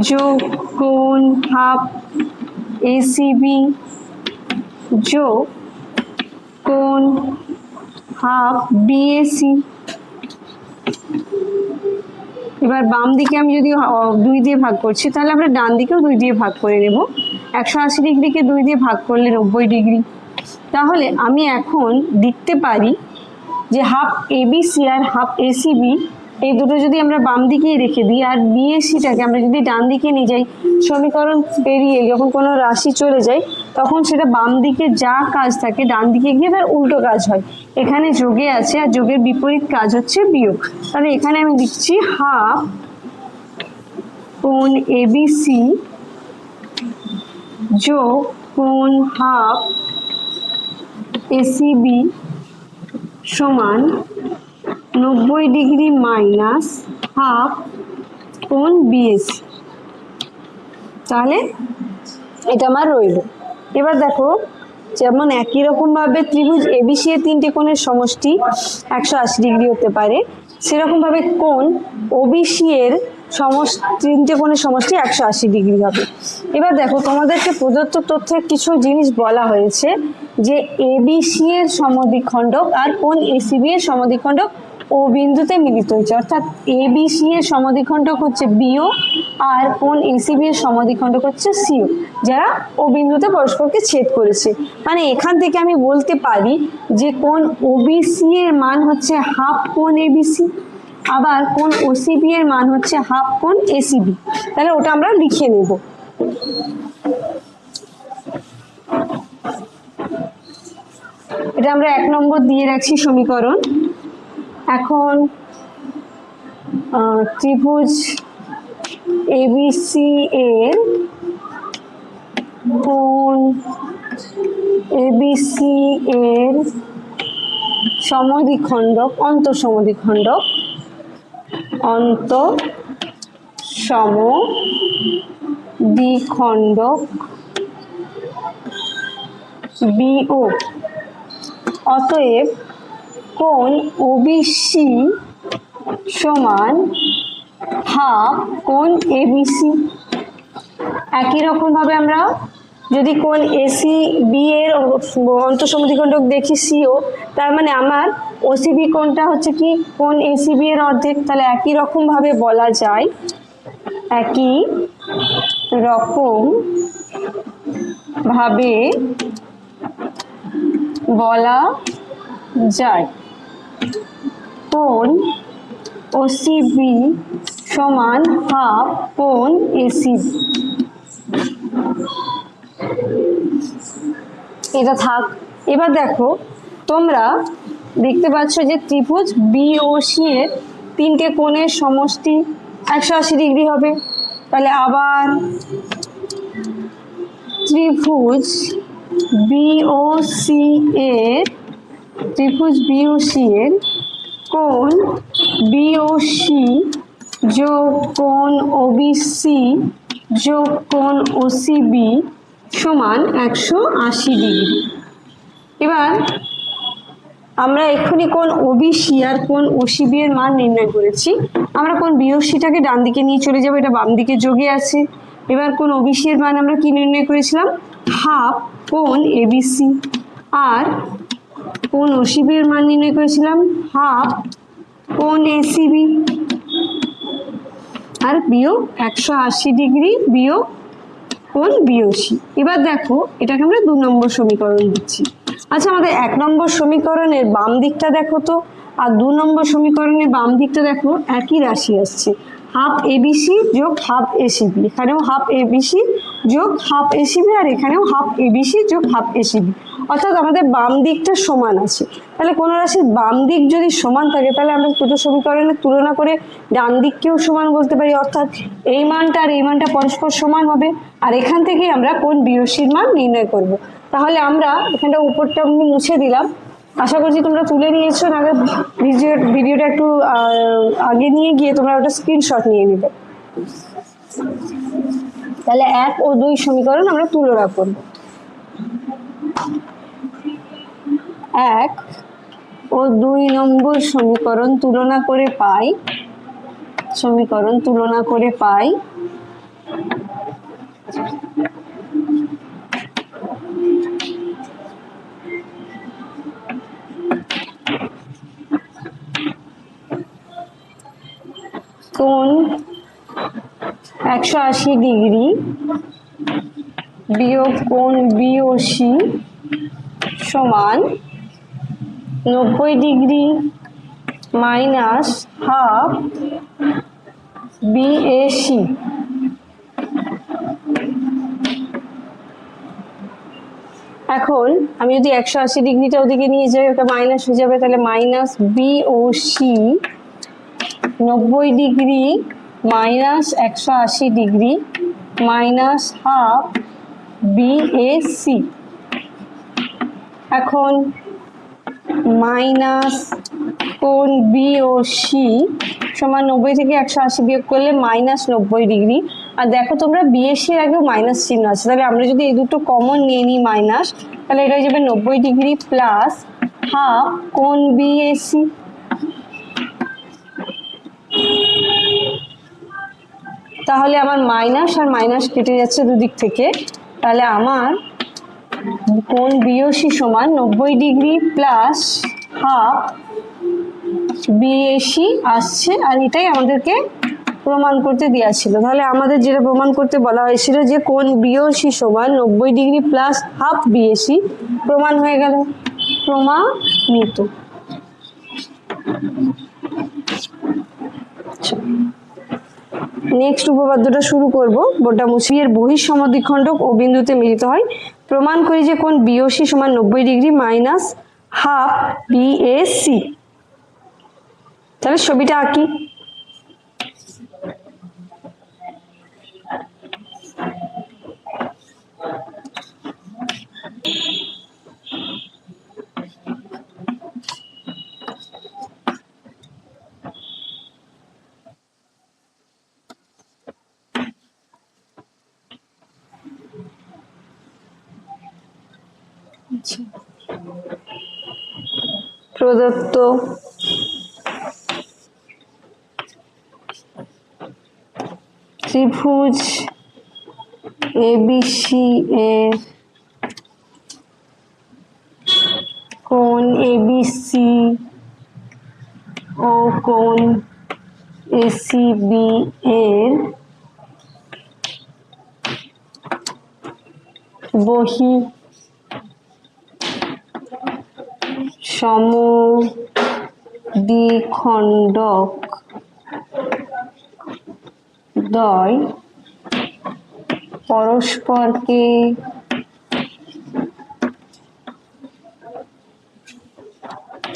যোগ কোণ হাফ এসিবি যোগ কোণ হাফ বিএসি। এবার বাম দিকে আমি যদি 2 দিয়ে ভাগ করছি, তাহলে আমরা ডান দিকেও 2 দিয়ে ভাগ করে নেব। 180 ডিগ্রিকে 2 দিয়ে ভাগ করলে 90 ডিগ্রি। তাহলে আমি এখন লিখতে পারি যে হাফ এবিসি আর হাফ এসিবি এই দুটো যদি আমরা বাম দিকেই রেখে দিই আর বিএসিটাকে আমরা যদি ডান দিকে নিয়ে যাই, সমীকরণ পেরিয়ে যখন কোনো রাশি চলে যায় তখন সেটা বাম দিকে যা কাজ থাকে ডান দিকে গিয়ে তার উল্টো কাজ হয়। এখানে যোগে আছে আর যোগের বিপরীত কাজ হচ্ছে বিয়োগ। তাহলে এখানে আমি লিখছি হাফ কোণ এবিসি যোগ কোণ হাফ এসিবি সমান 90 ডিগ্রি মাইনাস হাফ কোণ বিএসি। তাহলে এটা আমার রইল। এবার দেখো, যেমন একই রকম ভাবে ত্রিভুজ এবিসি এর তিনটে কোণের সমষ্টি 180 ডিগ্রি হতে পারে, সেরকম ভাবে কোণ ওবিসি এর তিনটে কোণের সমষ্টি 180 ডিগ্রি হবে। এবার দেখো, তোমাদেরকে প্রদত্ত তথ্যের কিছু জিনিস বলা হয়েছে যে এবিসি এর সমদ্বিখণ্ডক আর কোণ এসিবি এর সমদ্বিখণ্ডক ও বিন্দুতে মিলিত হয়েছে, অর্থাৎ এবিসি এর সমদ্বিখণ্ডক হচ্ছে বিও আর কোণ এসিবি এর সমদ্বিখণ্ডক হচ্ছে সিও, যারা ও বিন্দুতে পরস্পরকে ছেদ করেছে। মানে এখান থেকে আমি বলতে পারি যে কোণ ওবিসি এর মান হচ্ছে হাফ কোণ এবিসি, আবার কোণ ওসিবি এর মান হচ্ছে হাফ কোণ এসিবি। তাহলে ওটা আমরা লিখে নেব। এটা আমরা 1 নম্বর দিয়ে রাখছি সমীকরণ। এখন ত্রিভুজ এবিসি এর কোণ এবিসি এর সমদ্বিখণ্ডক অন্তঃসমদ্বিখণ্ডক অন্তঃসমদ্বিখণ্ডক বিও। অতএব কোণ ওবিসি সমান হাফ কোণ এবিসি। একই রকম ভাবে আমরা যদি কোণ এসি বি এর অন্তঃসমদ্বিখণ্ডক দেখি সিও, তার মানে আমার ওসিবি কোণটা হচ্ছে কি কোণ এসিবি এর অর্ধেক। তাহলে একই রকম ভাবে বলা যায়, একই রকম ভাবে বলা যায় কোণ ওসিবি সমান হাফ কোণ এসিবি। এটা থাক। এবার দেখো, তোমরা দেখতে পাচ্ছ যে ত্রিভুজ বিওসি এর 3টে কোণের সমষ্টি 180 ডিগ্রি হবে। তাহলে আবার ত্রিভুজ বিওসি এর কোণ বিওসি যোগ কোণ ওবিসি যোগ কোণ ওসিবি সমান 180 ডিগ্রি। এবার আমরা এক্ষুনি কোণ ওবিসি আর কোণ ওসিবি এর মান নির্ণয় করেছি। আমরা কোণ বিওসিটাকে ডান দিকে নিয়ে চলে যাব, এটা বাম দিকে যোগে আছে। এবার কোণ ওবিসি এর মান আমরা কি নির্ণয় করেছিলাম? হাফ কোণ এবিসি। আর কোণ ওসিবি এর মান নির্ণয় করেছিলাম হাফ কোণ এসিবি। আর বিয়োগ 180 ডিগ্রি বিয়োগ কোণ বিওসি। এবার দেখো, এটাকে আমরা 2 নম্বর সমীকরণ দিচ্ছি। আচ্ছা, আমাদের 1 নম্বর সমীকরণের বাম দিকটা দেখো তো, আর 2 নম্বর সমীকরণের বাম দিকটা দেখো, একই রাশি আসছে, হাফ এবিসি যোগ হাফ এসিবি। এখানেও হাফ এবিসি যোগ হাফ এসিবি, আর এখানেও হাফ এবিসি যোগ হাফ এসিবি। অর্থাৎ আমাদের বাম দিকটা সমান আছে। তাহলে কোনো রাশির বাম দিক যদি সমান থাকে, তাহলে আমরা দুটো সমীকরণের তুলনা করে ডান দিককেও সমান বলতে পারি। অর্থাৎ এই মানটা আর এই মানটা পরস্পর সমান হবে, আর এখান থেকেই আমরা কোণ বিওসির মান নির্ণয় করব। তাহলে আমরা এখানটা উপরটা আমি মুছে দিলাম। আশা করছি তোমরা তুলে নিয়েছো। আগে ভিডিওটা একটু আগে নিয়ে গিয়ে তোমরা ওটা স্ক্রিনশট নিয়ে নিবে। তাহলে 1 ও 2 সমীকরণ আমরা তুলনা করব। 1 ও 2 নম্বর সমীকরণ তুলনা করে পাই কোণ 180 ডিগ্রি বিয়োগ কোণ বিওসি সমান 90 ডিগ্রি মাইনাস হাফ বিএসি। এখন আমি যদি 180 ডিগ্রিটা ওদিকে নিয়ে যাই, ওটা মাইনাস হয়ে যাবে। তাহলে minus BOC 90 degree minus 180 degree minus half BAC. এখন মাইনাস কোণ বিওসি সমান 90 থেকে 180 বিয়োগ করলে মাইনাস 90 ডিগ্রি। আর দেখো তোমরা বিএসি এর আগেও মাইনাস চিহ্ন আছে, তাহলে আমরা যদি এই দুটো কমন নিয়ে নিই মাইনাস, তাহলে এটা হয়ে যাবে 90 ডিগ্রি প্লাস হাফ কোণ বিএসি। তাহলে আমার মাইনাস আর মাইনাস কেটে যাচ্ছে দুদিক থেকে। তাহলে আমার কোণ বিওসি সমান 90° প্লাস হাফ বিএসি আসছে, আর এটাই আমাদেরকে প্রমাণ করতে দেওয়া ছিল। তাহলে আমাদের যেটা প্রমাণ করতে বলা হয়েছিল যে কোণ বিওসি সমান 90° প্লাস হাফ বিএসি, প্রমাণ হয়ে গেল, প্রমাণিত। নেক্সট উপপাদ্যটা শুরু করব। বোর্ডটা মুছি। এর বহিঃসমদ্বিখণ্ডক ও বিন্দুতে মিলিত হয়, প্রমাণ করি যে কোণ বিওসি সমান 90° মাইনাস হাফ বিএসি। তাহলে ছবিটা আঁকি। প্রদত্ত ত্রিভুজ এবিসি এর কোণ এবিসি ও কোণ এসিবি এর বহি সমদ্বিখণ্ডক দ্বয় পরস্পরকে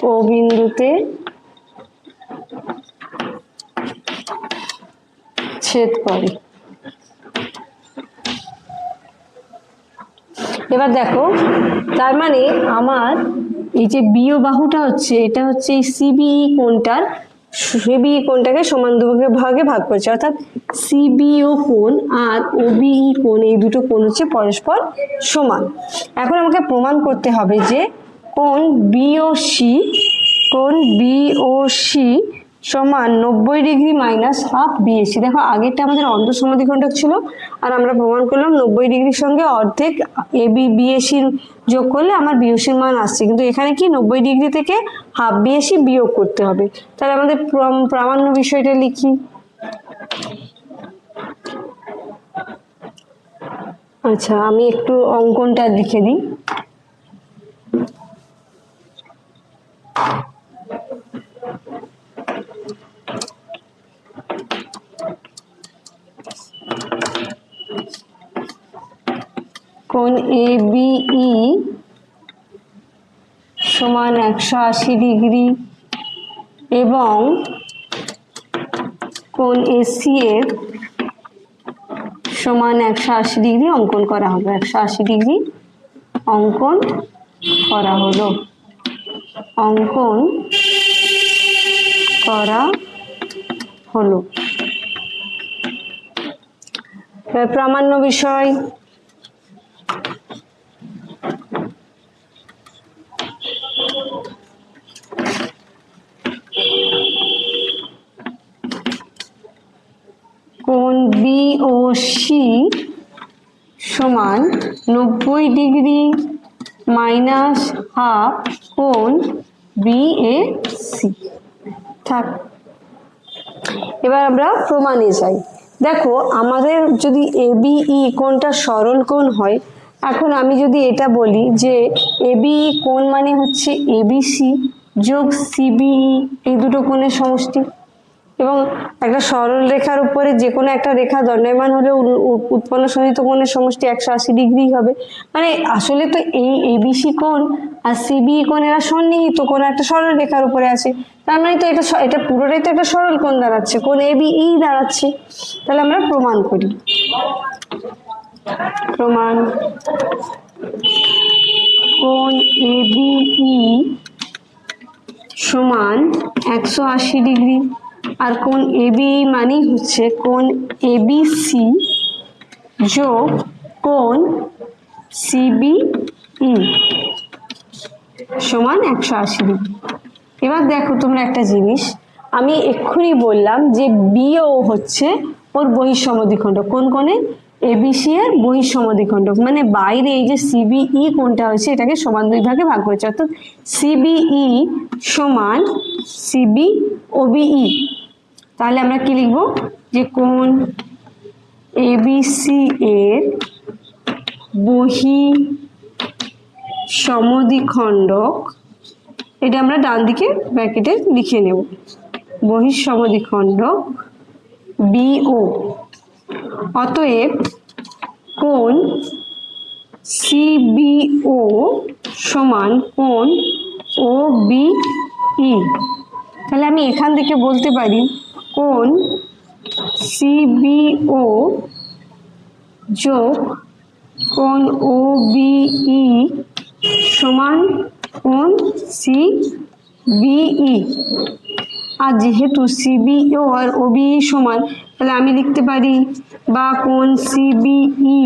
ও বিন্দুতে ছেদ করে। এবার দেখো, তার মানে আমার এই যে বিও বাহুটা হচ্ছে, এটা হচ্ছে এই সিবিই কোণটার, সিবিই কোণটাকে সমান দুভাগে ভাগে ভাগ করেছে, অর্থাৎ সিবিও কোণ আর ওবিই কোণ, এই দুটো কোণ হচ্ছে পরস্পর সমান। এখন আমাকে প্রমাণ করতে হবে যে কোণ বিওসি সমান 90° মাইনাস হাফ বিএসি। দেখো আগেরটা আমাদের অন্তঃসমদ্বিখণ্ডক ছিল, আর আমরা প্রমাণ করলাম 90°র সঙ্গে অর্ধেক এবি বিএসির যোগ করলে আমার বিওসির মান আসছে, কিন্তু এখানে কি 90° থেকে হাফ বিএসি বিয়োগ করতে হবে। তাহলে আমাদের প্রামাণ্য বিষয়টা লিখি। আচ্ছা, আমি একটু অঙ্কনটা লিখে দিই। কোণ এবিই সমান 180° এবং কোণ এসিএফ সমান 180° অঙ্কন করা হবে। 180° অঙ্কন করা হলো, অঙ্কন করা হলো। প্রামাণ্য বিষয়। কোণ বিওসি সমান 90° মাইনাস হাফ কোণ বিএসি। থাক, এবার আমরা প্রমাণে যাই। দেখো আমাদের যদি এবিই কোণটা সরল কোণ হয়, এখন আমি যদি এটা বলি যে এবিই কোণ মানে হচ্ছে এবিসি যোগ সিবিই, এই দুটো কোণের সমষ্টি, এবং একটা সরল রেখার উপরে যে কোনো একটা রেখা দণ্ডায়মান হলে উৎপন্ন শোণিত কোণের সমষ্টি 180° হবে। মানে আসলে তো এই এবিসি কোণ আর সিবিই কোণ এরা সন্নিহিত কোণ, একটা সরল রেখার উপরে আছে, তার মানে তো এটা পুরোটাই তো একটা সরল কোণ দাঁড়াচ্ছে, কোণ এবিই দাঁড়াচ্ছে। তাহলে আমরা প্রমাণ করি। প্রমাণ, কোণ এবিই সমান 180°, আর কোণ এবিই মানেই হচ্ছে কোণ এবিসি যোগ কোণ সিবিই সমান 180°। এবার দেখো তোমরা একটা জিনিস, আমি এক্ষুনি বললাম যে বিও হচ্ছে ওর বহিঃসমদ্বিখণ্ডক, কোন কোণে? এবিসি এর বহিঃসমদ্বিখণ্ডক, মানে বাইরে এই যে সিবিই কোণটা হয়েছে এটাকে সমান দুই ভাগে ভাগ করেছে, অর্থাৎ সিবিই সমান সিবি ওবিই। তাহলে আমরা কি লিখব যে কোণ এবিসি এর বহিঃসমদ্বিখণ্ডক, এটা আমরা ডান দিকে ব্র্যাকেটে লিখে নেব, বহিঃসমদ্বিখণ্ডক বিও। অতএব কোণ সিবিও সমান কোণ ওবিই। তাহলে আমি এখান থেকে বলতে পারি কোণ সিবিও যোগ কোণ ওবিই সমান কোণ সিবিই। আর যেহেতু সিবিও আর ওবিই সমান, তাহলে আমি লিখতে পারি বা কোণ সিবিই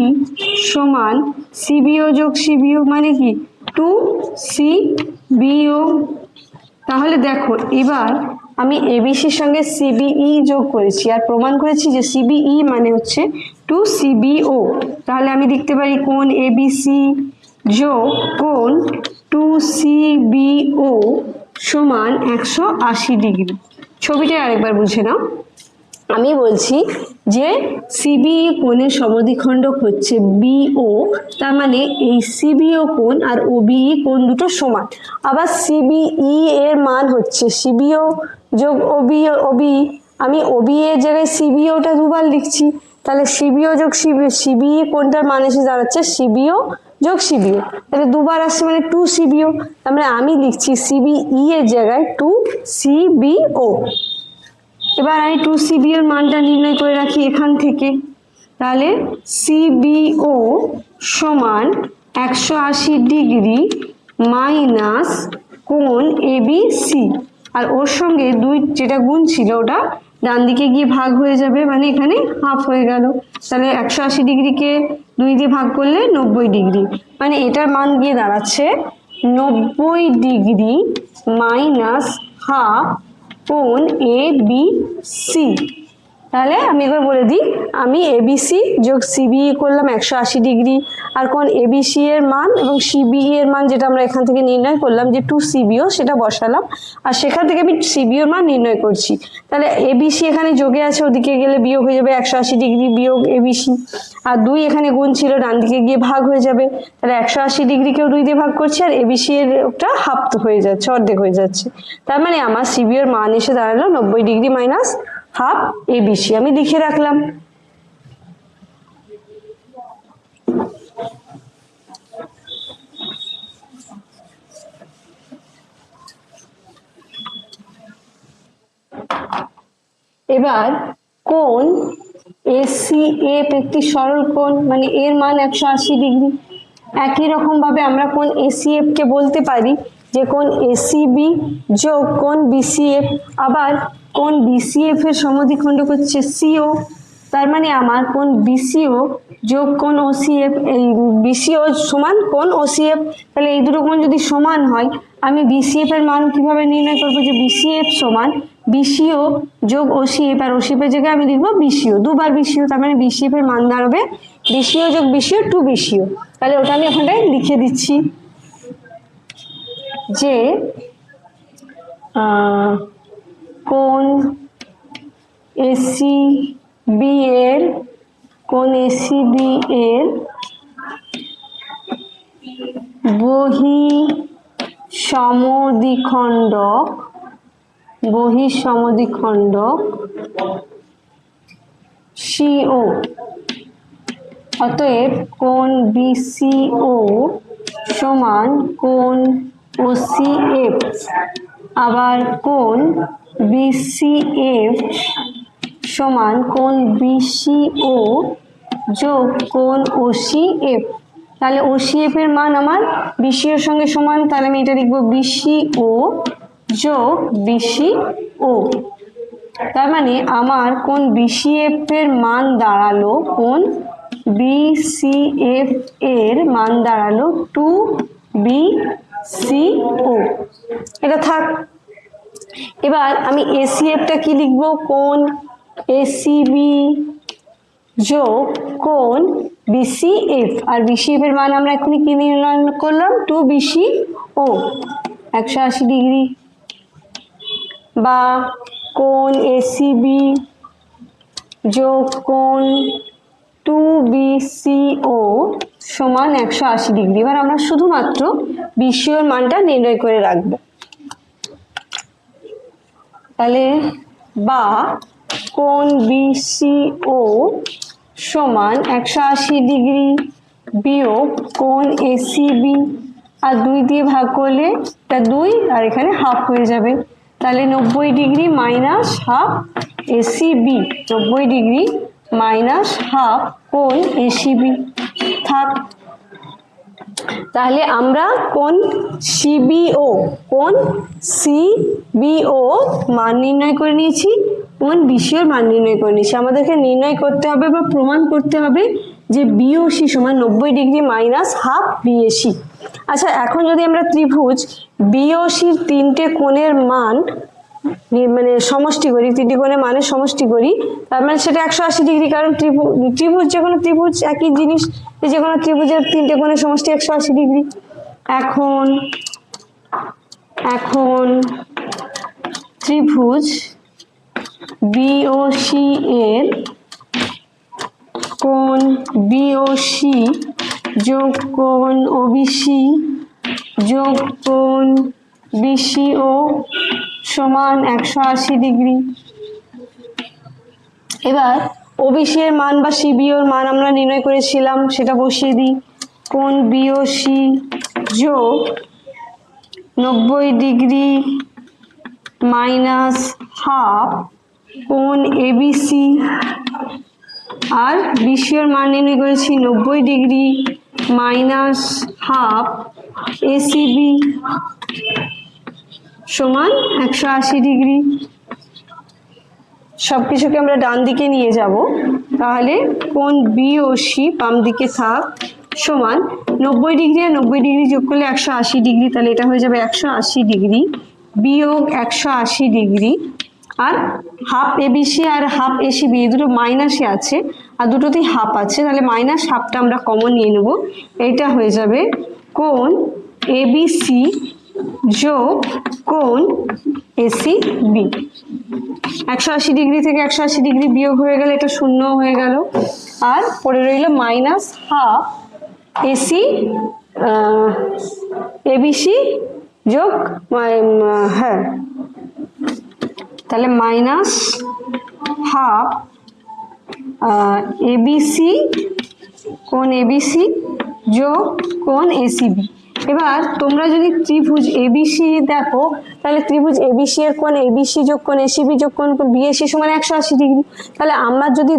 সমান সিবিও যোগ সিবিও, মানে কি 2CBO। তাহলে দেখো এবার আমি এবিসির সঙ্গে সিবিই যোগ করেছি আর প্রমাণ করেছি যে সিবিই মানে হচ্ছে 2CBO। তাহলে আমি লিখতে পারি কোণ এবিসি যোগ কোণ 2CBO সমান 180 ডিগ্রি। ছবিটা আরেকবার বুঝে নাও। আমি বলছি যে সিবিই কোণের সমদ্বিখণ্ডক হচ্ছে বিও, তার মানে এই সিবিও কোণ আর ওবিই কোণ দুটো সমান। আবার সিবিই এর মান হচ্ছে সিবিও যোগ ওবিই। আমি ওবিই এর জায়গায় সিবিওটা দুবার লিখছি, তাহলে সিবিও যোগ সিবিই কোণটার মান এসে দাঁড়াচ্ছে সিবিও যোগ সিবিও, তাহলে দুবার আসছে মানে 2CBO। তার মানে আমি লিখছি সিবিই এর জায়গায় 2CBO। এবার আমি 2CBO এর মানটা নির্ণয় করে রাখি এখান থেকে। তাহলে সিবিও সমান 180 ডিগ্রি মাইনাস কোণ এবিসি, আর ওর সঙ্গে দুই যেটা গুণ ছিল ওটা ডান দিকে গিয়ে ভাগ হয়ে যাবে, মানে এখানে হাফ হয়ে গেল। তাহলে 180 ডিগ্রিকে 2 দিয়ে ভাগ করলে 90 ডিগ্রি, মানে এটার মান গিয়ে দাঁড়াচ্ছে 90 ডিগ্রি মাইনাস হাফ কোণ এবিসি। তাহলে আমি একবার বলে দিই, আমি এবিসি যোগ সিবিই করলাম 180 ডিগ্রি, আর কোণ এবিসি এর মান এবং সিবিই এর মান যেটা আমরা এখান থেকে নির্ণয় করলাম যে 2CBO সেটা বসালাম, আর সেখান থেকে আমি সিবিও এর মান নির্ণয় করছি। তাহলে এবিসি এখানে যোগে আছে, ওদিকে গেলে বিয়োগ হয়ে যাবে, 180 ডিগ্রি বিয়োগ এবিসি, আর 2 এখানে গুণ ছিল ডান দিকে গিয়ে ভাগ হয়ে যাবে। তাহলে 180 ডিগ্রিকেও 2 দিয়ে ভাগ করছি, আর এবিসি এর ওটা হাফ হয়ে যাচ্ছে, অর্ধেক হয়ে যাচ্ছে। তার মানে আমার সিবিও এর মান এসে দাঁড়ালো 90 ডিগ্রি মাইনাস হাফ এবিসি। আমি লিখে রাখলাম। এবার কোণ এসিএফ একটি সরল কোণ, মানে এর মান 180 ডিগ্রি। একই রকম ভাবে আমরা কোণ এসিএফ কে বলতে পারি যে কোণ এসিবি যোগ কোণ বিসিএফ। আবার কোণ বিসিএফ এর সমদ্বিখণ্ডক হচ্ছে সিও, তার মানে আমার কোণ বিসিও যোগ কোণ ওসিএফ, এই বিসিও সমান কোণ ওসিএফ। তাহলে এই দুটো কোণ যদি সমান হয়, আমি বিসিএফ এর মান কিভাবে নির্ণয় করবো, যে বিসিএফ সমান বিসিও যোগ ওসিএফ, আর ওসিএফ এর জায়গায় আমি লিখবো বিসিও, দুবার বিসিও, তার মানে বিসিএফ এর মান দাঁড়াবে বিসিও যোগ বিসিও 2BCO। তাহলে ওটা আমি ওখানটায় লিখে দিচ্ছি যে কোণ এসিবি এর বহিঃসমদ্বিখণ্ডক সিও। অতএব কোণ বিসিও সমান কোণ ওসিএফ, আবার কোণ বিসিএফ সমান কোণ বিসিও যোগ কোণ ওসিএফ। তাহলে ওসিএফ এর মান আমার বিসিওর সঙ্গে সমান, তাহলে আমি এটা লিখবো বিসিও যোগ বিসিও। তার মানে আমার কোণ বিসিএফ এর মান দাঁড়ালো, কোণ বিসিএফ এর মান দাঁড়ালো 2BCO। এটা থাক। এবার আমি এসিএফটা কি লিখবো, কোণ এসিবি যোগ কোণ BCF, আর BCF এর মান আমরা এখনই কি নির্ণয় করলাম, 2BCO 180 ডিগ্রি, বা কোণ ACB যোগ কোণ 2BCO সমান 180 ডিগ্রি। এবার আমরা শুধুমাত্র BCO এর মানটা নির্ণয় করে রাখবো। তাহলে বা কোণ BCO সমান 180 ডিগ্রি বিয়োগ কোণ ACB, আর 2 দিয়ে ভাগ করলে এটা 2 আর এখানে হাফ হয়ে যাবে। তাহলে 90 degree minus half ACB, 90 degree minus half কোণ ACB থাক। তাহলে আমরা কোণ CBO মান নির্ণয় করে নিয়েছি, কোণ BCO মান নির্ণয় করে নিয়েছি। আমাদেরকে নির্ণয় করতে হবে বা প্রমাণ করতে হবে যে BOC সমান 90 ডিগ্রি মাইনাস হাফ BAC। আচ্ছা, এখন যদি আমরা ত্রিভুজ BOC র 3টে কোণের মান মানে সমষ্টি করি, 3টে কোণের মানের সমষ্টি করি, তার মানে সেটা 180 ডিগ্রি, কারণ ত্রিভুজ যে কোনো ত্রিভুজ একই জিনিস, যে কোনো ত্রিভুজের 3টে কোণের সমষ্টি 180 ডিগ্রি। এখন ত্রিভুজ BOC এর কোণ BOC যোগ কোণ OBC যোগ কোণ BCO সমান 180 ডিগ্রি। এবার OBC এর মান বা CBO এর মান আমরা নির্ণয় করেছিলাম, সেটা বসিয়ে দিই। কোণ BOC যোগ 90 ডিগ্রি মাইনাস হাফ কোণ ABC, আর BCO এর মান নির্ণয় করেছি 90 ডিগ্রি মাইনাস হাফ ACB সমান 180 ডিগ্রি। সবকিছুকে আমরা ডান দিকে নিয়ে যাব, তাহলে কোণ BOC বাম দিকে থাক সমান 90 ডিগ্রি আর 90 ডিগ্রি যোগ করলে 180 ডিগ্রি, তাহলে এটা হয়ে যাবে 180 ডিগ্রি বিয়োগ 180 ডিগ্রি, আর হাফ ABC আর হাফ ACB এই দুটো মাইনাসে আছে আর দুটোতেই হাফ আছে, তাহলে মাইনাস হাফটা আমরা কমন নিয়ে নেব। এইটা হয়ে যাবে কোণ ABC যোগ কোণ ACB। 180 ডিগ্রি থেকে 180 ডিগ্রি বিয়োগ হয়ে গেলে এটা শূন্য হয়ে গেল, আর পড়ে রইল মাইনাস হাফ ABC যোগ তাহলে মাইনাস হাফ ABC কোণ ABC যোগ কোণ ACB। এবার তোমরা যদি ত্রিভুজ ABC দেখো, তাহলে ত্রিভুজ ABC এর কোণ ABC যোগ কোণ ACB যোগ কোণ BAC সমান 180 ডিগ্রি। তাহলে আমরা যদি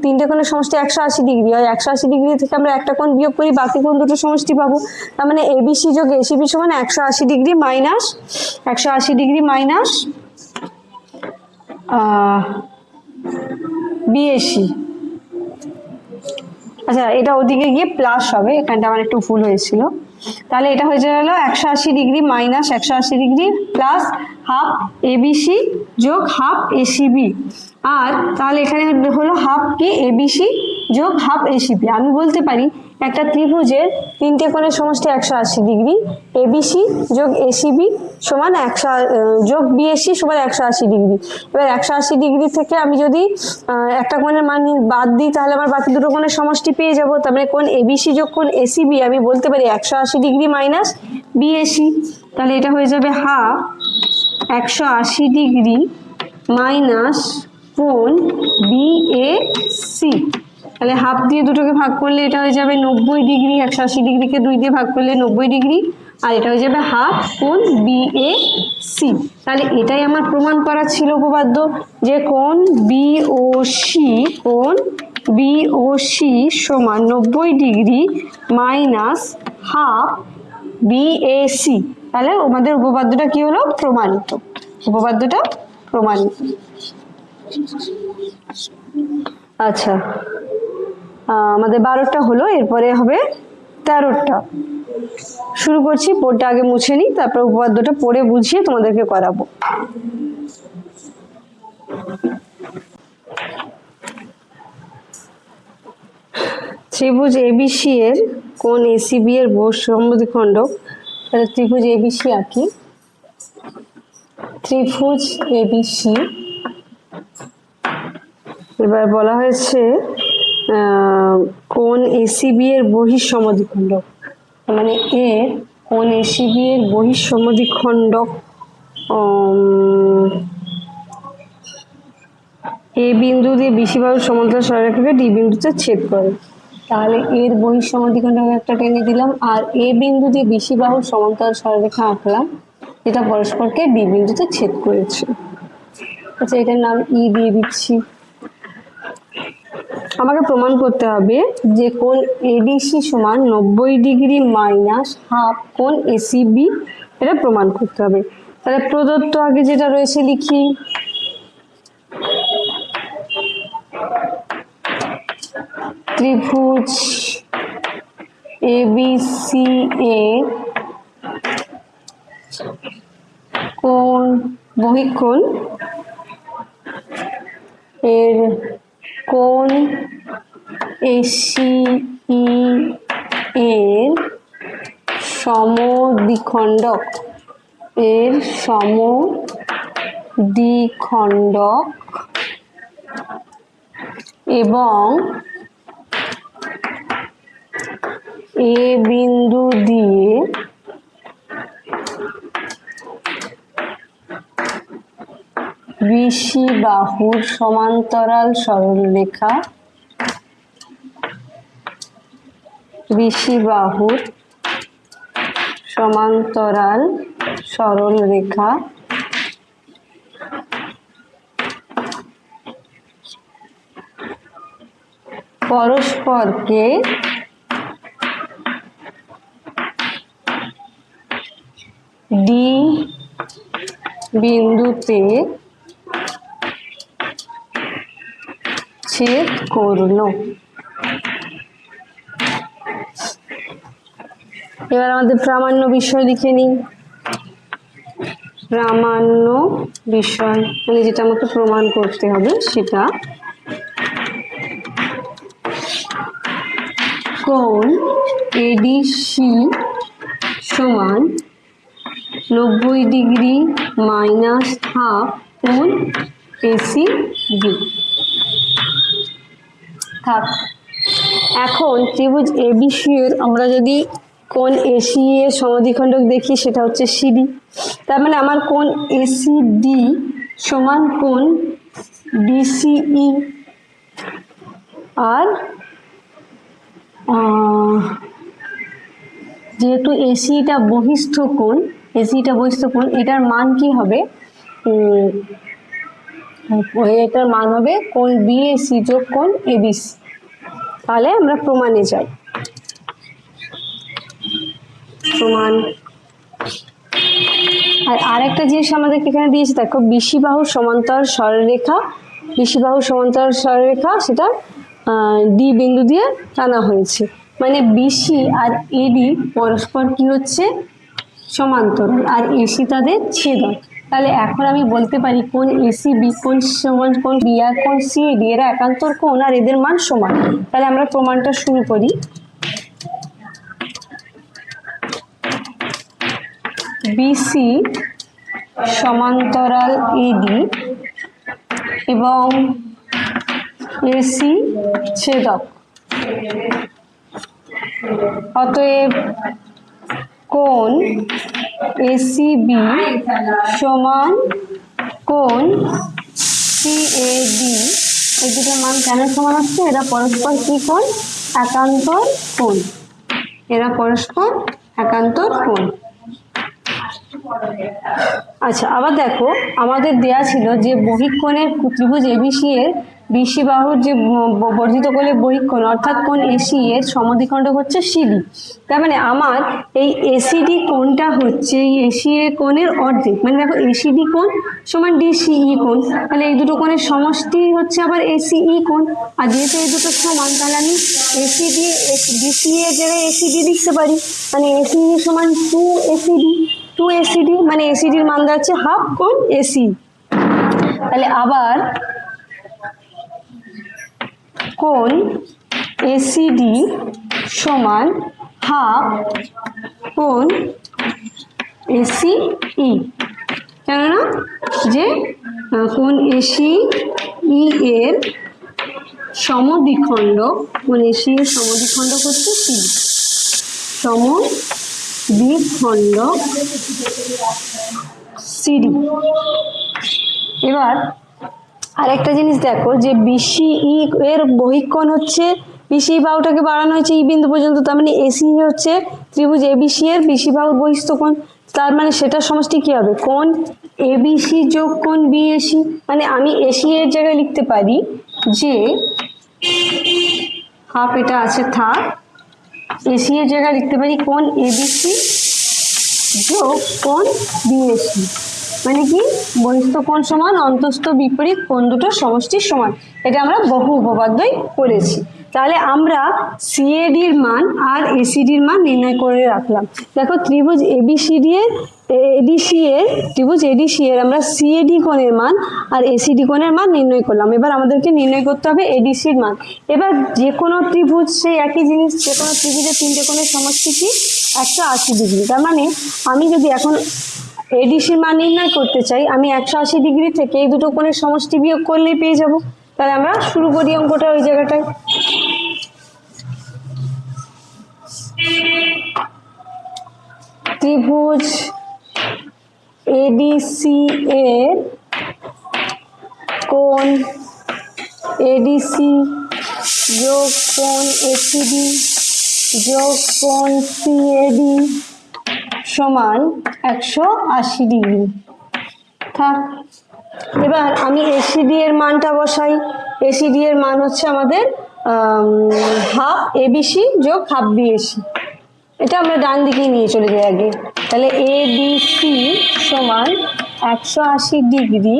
3টে কোণের সমষ্টি 180 ডিগ্রি হয়, 180 ডিগ্রি থেকে আমরা একটা কোণ বিয়োগ করি, বাকি কোণ দুটো সমষ্টি পাবো। তার মানে ABC যোগ ACB সমান 180 ডিগ্রি মাইনাস BAC। আচ্ছা, এটা ওদিকে গিয়ে প্লাস হবে, এখানটা আমার একটু ভুল হয়েছিল। তাহলে এটা হয়ে গেল 180 degree minus 180 degree plus half ABC যোগ হাফ ACB, আর তাহলে এখানে হলো হাফ কি ABC যোগ হাফ ACB। আমি বলতে পারি একটা ত্রিভুজের 3টে কোণের সমষ্টি 180 ডিগ্রি, ABC যোগ ACB সমান যোগ BAC সমান 180 ডিগ্রি। এবার 180 ডিগ্রি থেকে আমি যদি একটা কোণের মান বাদ দিই, তাহলে আমার বাকি দুটো কোণের সমষ্টি পেয়ে যাবো। তার মানে কোণ ABC যোগ কোণ ACB আমি বলতে পারি 180 ডিগ্রি মাইনাস BAC। তাহলে এটা হয়ে যাবে হাফ 180 ডিগ্রি মাইনাস কোণ BAC। তাহলে হাফ দিয়ে দুটোকে ভাগ করলে এটা হয়ে যাবে 90 ডিগ্রি, 180 ডিগ্রিকে 2 দিয়ে ভাগ করলে 90 ডিগ্রি, আর এটা হয়ে যাবে হাফ কোণ BAC। তাহলে এটাই আমার প্রমাণ করা ছিল উপপাদ্য, যে কোণ BOC সমান 90 ডিগ্রি মাইনাস হাফ BAC। তাহলে আমাদের উপপাদ্যটা কি হলো? প্রমাণিত। উপপাদ্যটা প্রমাণিত। আচ্ছা, আমাদের 12টা হলো, এরপরে হবে 13টা। শুরু করছি, বোর্ডটা আগে মুছে নিই, তারপর উপপাদ্যটা পড়ে বুঝিয়ে তোমাদেরকে করাবো। ত্রিভুজ এবিসি এর কোণ এসিবি এর বহু সমদ্বিখণ্ডক। তাহলে ত্রিভুজ এবিসি আঁকি। ত্রিভুজ এবিসি, এবার বলা হয়েছে কোণ এসিবি এর বহিঃসমদ্বিখণ্ডক, মানে এর কোণ এসিবি এর বহিঃসমদ্বিখণ্ডক এ বিন্দু দিয়ে বিসি বাহুর সমান্তরাল সরলরেখাকে ডি বিন্দুতে ছেদ করে। তাহলে এর বহিঃসমদ্বিখণ্ডক একটা টেনে দিলাম, আর এ বিন্দু দিয়ে বিসি বাহুর সমান্তরাল সরলরেখা আঁকলাম, যেটা পরস্পরকে ডি বিন্দুতে ছেদ করেছে। আচ্ছা, এটার নাম ই দিয়ে দিচ্ছি। আমাকে প্রমাণ করতে হবে যে কোণ এডিসি সমান 90 ডিগ্রি মাইনাস হাফ কোণ এসিবি, এটা প্রমাণ করতে হবে। তাহলে প্রদত্ত আগে যেটা রয়েছে লিখি। ত্রিভুজ এবিসি এর কোণ বহিঃকোণ এর কোণ এসিই এর সমদ্বিখণ্ডক এবং এ বিন্দু দিয়ে বিসি বাহুর সমান্তরাল সরলরেখা, বিসি বাহুর সমান্তরাল সরলরেখা পরস্পরকে ডি বিন্দুতে ছেদ করলো। এবার আমাদের প্রামাণ্য বিষয় লিখে নিই। প্রামাণ্য বিষয় মানে যেটা আমাকে প্রমাণ করতে হবে সেটা কোণ এডিসি সমান 90 ডিগ্রি মাইনাস হাফ কোণ এসিবি। থাক। এখন ত্রিভুজ এবিসি এর আমরা যদি কোণ এসি এর সমদ্বিখণ্ডক দেখি, সেটা হচ্ছে সিডি। তার মানে আমার কোণ এসিডি সমান কোণ ডিসিই। আর যেহেতু এসিটা বহিস্থ কোণ, এটার মান কি হবে? এটার মান হবে কোণ বিএসি যোগ কোণ এবিসি। তাহলে আমরা প্রমাণে যাই। প্রমাণ। আর আরেকটা জিনিস আমাদের এখানে দিয়েছে, দেখো বিসি বাহুর সমান্তরাল সরলরেখা, সেটা ডি বিন্দু দিয়ে টানা হয়েছে। মানে বিসি আর এডি পরস্পর কি হচ্ছে? সমান্তরাল, আর এসি তাদের ছেদক। তাহলে এখন আমি বলতে পারি কোণ এসিবি কোণ সমান কোণ বি আর কোণ সিএডি এরা একান্তর কোণ, আর এদের মান সমান। তাহলে আমরা প্রমাণটা শুরু করি। বিসি সমান্তরাল এডি এবং এসি ছেদক, অতএব কোণ এসিবি সমান কোণ সিএডি। এই দুটোর মান কেন সমান হচ্ছে? এরা পরস্পর কি কোণ? একান্তর কোণ। আচ্ছা, আবার দেখো আমাদের দেয়া ছিল যে বহিঃকোণের ত্রিভুজ এবিসি এর বিসি বাহুর যে বর্ধিত কোণের বহিঃকোণ অর্থাৎ কোণ এসি এর সমদ্বিখণ্ডক হচ্ছে সিডি। তার মানে আমার এই এসিডি কোণটা হচ্ছে এই এসি এ কোণের অর্ধেক। মানে দেখো এসিডি কোণ সমান ডিসিই কোণ, তাহলে এই দুটো কোণের সমষ্টি হচ্ছে আবার এসিই কোণ। আর যেহেতু এই দুটো সমান, তাহলে আমি এসিডি ডিসি এর জায়গায় এসিডি লিখতে পারি। মানে এসিই সমান 2 এসিডি, মানে এসিডির মান দাঁড়াচ্ছে হাফ কোণ এসি। তাহলে আবার কোণ এসিডি সমান হাফ কোণ এসিই। কেননা যে কোণ এসি ই এর সমদ্বিখণ্ড, কোণ এসি এর সমদ্বিখণ্ড হচ্ছে সি, সমদ্বিখণ্ড সিডি। এবার আরেকটা জিনিস দেখো যে বিসি ই এর বহিঃকোণ হচ্ছে, বিসি বাহুটাকে বাড়ানো হয়েছে ই বিন্দু পর্যন্ত, তার মানে এসি হচ্ছে ত্রিভুজ এবিসি এর বিসি বাহুর বহিস্থ কোণ, তার মানে সেটার সমষ্টি কি হবে কোণ এবিসি যোগ কোণ বিএসি। মানে আমি এসি এর জায়গায় লিখতে পারি যে হাফ, এটা আছে থাক, এসি এর জায়গায় লিখতে পারি কোণ এবিসি যোগ কোণ বিএসি, মানে কি বহিস্থ কোণ সমান অন্তস্থ বিপরীত কোণ দুটোর সমষ্টির সমান। এটা আমরা বহু উপপাদ্যই করেছি। তাহলে আমরা সিএডির মান আর এসিডির মান নির্ণয় করে রাখলাম। দেখো ত্রিভুজ এবিসিডি এর ত্রিভুজ এডিসি এর আমরা সিএডি কোণের মান আর এসিডি কোণের মান নির্ণয় করলাম। এবার আমাদেরকে নির্ণয় করতে হবে এডিসির মান। এবার যে কোনো ত্রিভুজ সেই একই জিনিস, যে কোনো ত্রিভুজের তিনটে কোণের সমষ্টি কি 180 ডিগ্রি। তার মানে আমি যদি এখন এডিসির মান নির্ণয় করতে চাই, আমি 180 ডিগ্রি থেকে এই দুটো কোণের সমষ্টি বিয়োগ করলেই পেয়ে যাব। তাহলে আমরা শুরু করি অঙ্কটা ওই জায়গাটায়। ত্রিভুজ এডিসি এর কোণ এডিসি যোগ কোণ এসিডি যোগ কোণ সিএডি সমান 180 ডিগ্রি থাক। এবার আমি এসিডি এর মানটা বসাই। এসিডি এর মান হচ্ছে আমাদের হাফ এবিসি যোগ হাফ বিএসি, এটা আমরা ডান দিকে নিয়ে চলে যাই আগে। তাহলে এডিসি সমান 180 ডিগ্রি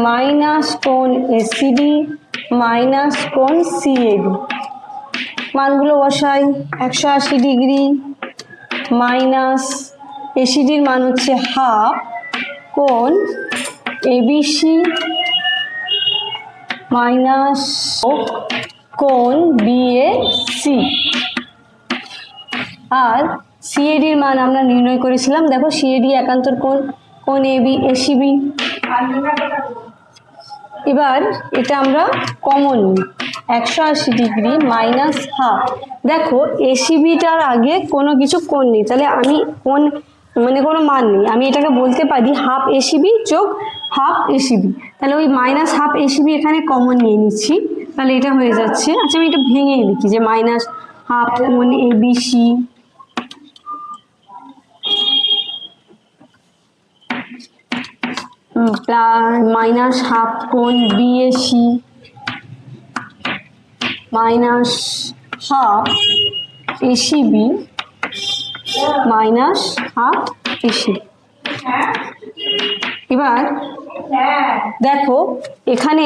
মাইনাস কোণ এসিডি মাইনাস কোণ সিএডি। মানগুলো বসাই, 180 ডিগ্রি মাইনাস এসিডির মান হচ্ছে হাফ কোণ এবিসি মাইনাস কোণ বিএসি, আর সিএডির মান আমরা নির্ণয় করেছিলাম। দেখো সিএডি একান্তর কোণ, কোণ এবি এসিবি। এবার এটা আমরা কমন নিই, 180 ডিগ্রি মাইনাস হাফ। দেখো এসিবিটার আগে কোনো কিছু কোণ নেই, তাহলে আমি কোণ মানে কোনো মান নেই, আমি এটাকে বলতে পারি হাফ এসিবি যোগ হাফ এসিবি। তাহলে ওই মাইনাস হাফ এসিবি এখানে কমন নিয়ে নিচ্ছি, তাহলে এটা হয়ে যাচ্ছে। আচ্ছা আমি এটা ভেঙেই লিখি যে মাইনাস হাফ কোণ এবিসি মাইনাস হাফ কোণ BAC minus half ACB minus half ACB. এবার দেখো এখানে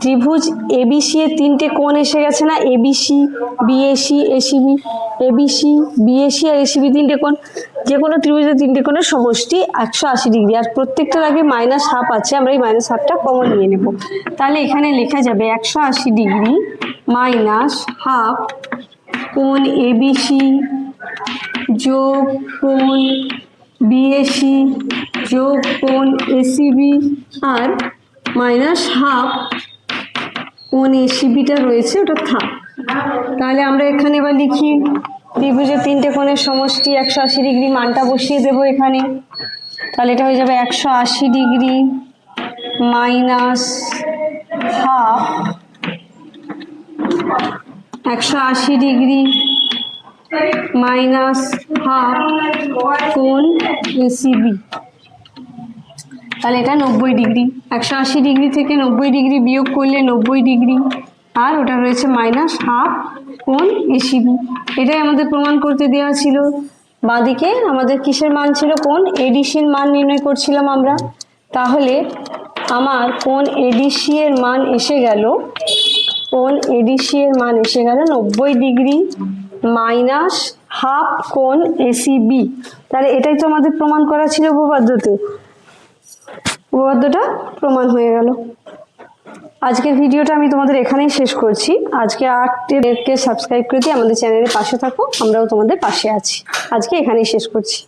ত্রিভুজ এবিসি এর তিনটে কোণ এসে গেছে না, ABC BAC ACB, ABC BAC আর এসিবি তিনটে কোণ। যে কোনো ত্রিভুজের তিনটে কোণের সমষ্টি 180 ডিগ্রি, আর প্রত্যেকটার আগে মাইনাস হাফ আছে, আমরা এই মাইনাস হাফটা কমন নিয়ে নেব। তাহলে এখানে লেখা যাবে 180 ডিগ্রি মাইনাস হাফ কোণ এবিসি যোগ কোণ বিএসি যোগ কোণ এসিবি আর মাইনাস হাফ কোণ এসিবিটা রয়েছে ওটা থাক। তাহলে আমরা এখানে এবার লিখি ত্রিভুজের তিনটে কোণের সমষ্টি 180 ডিগ্রি, মানটা বসিয়ে দেবো এখানে। তাহলে এটা হয়ে যাবে 180 degree minus half 180 degree minus half কোণ এসিবি। তাহলে এটা 90 ডিগ্রি, 180 ডিগ্রি থেকে 90 ডিগ্রি বিয়োগ করলে 90 ডিগ্রি, আর ওটা রয়েছে মাইনাস হাফ কোণ এসিবি। এটাই আমাদের প্রমাণ করতে দেওয়া ছিল। বাঁদিকে আমাদের কিসের মান ছিল, কোণ এডিসির মান নির্ণয় করছিলাম আমরা। তাহলে আমার কোণ এডিসি এর মান এসে গেল, কোণ এডিসি এর মান এসে গেল 90 ডিগ্রি মাইনাস হাফ কোণ এসিবি। তাহলে এটাই তো আমাদের প্রমাণ করা ছিল উপপাদ্যতে, উপপাদ্যটা প্রমাণ হয়ে গেল। আজকের ভিডিওটা আমি তোমাদের এখানেই শেষ করছি। আজকে আর্টকে সাবস্ক্রাইব করে দিয়ে আমাদের চ্যানেলের পাশে থাকো, আমরাও তোমাদের পাশে আছি। আজকে এখানেই শেষ করছি।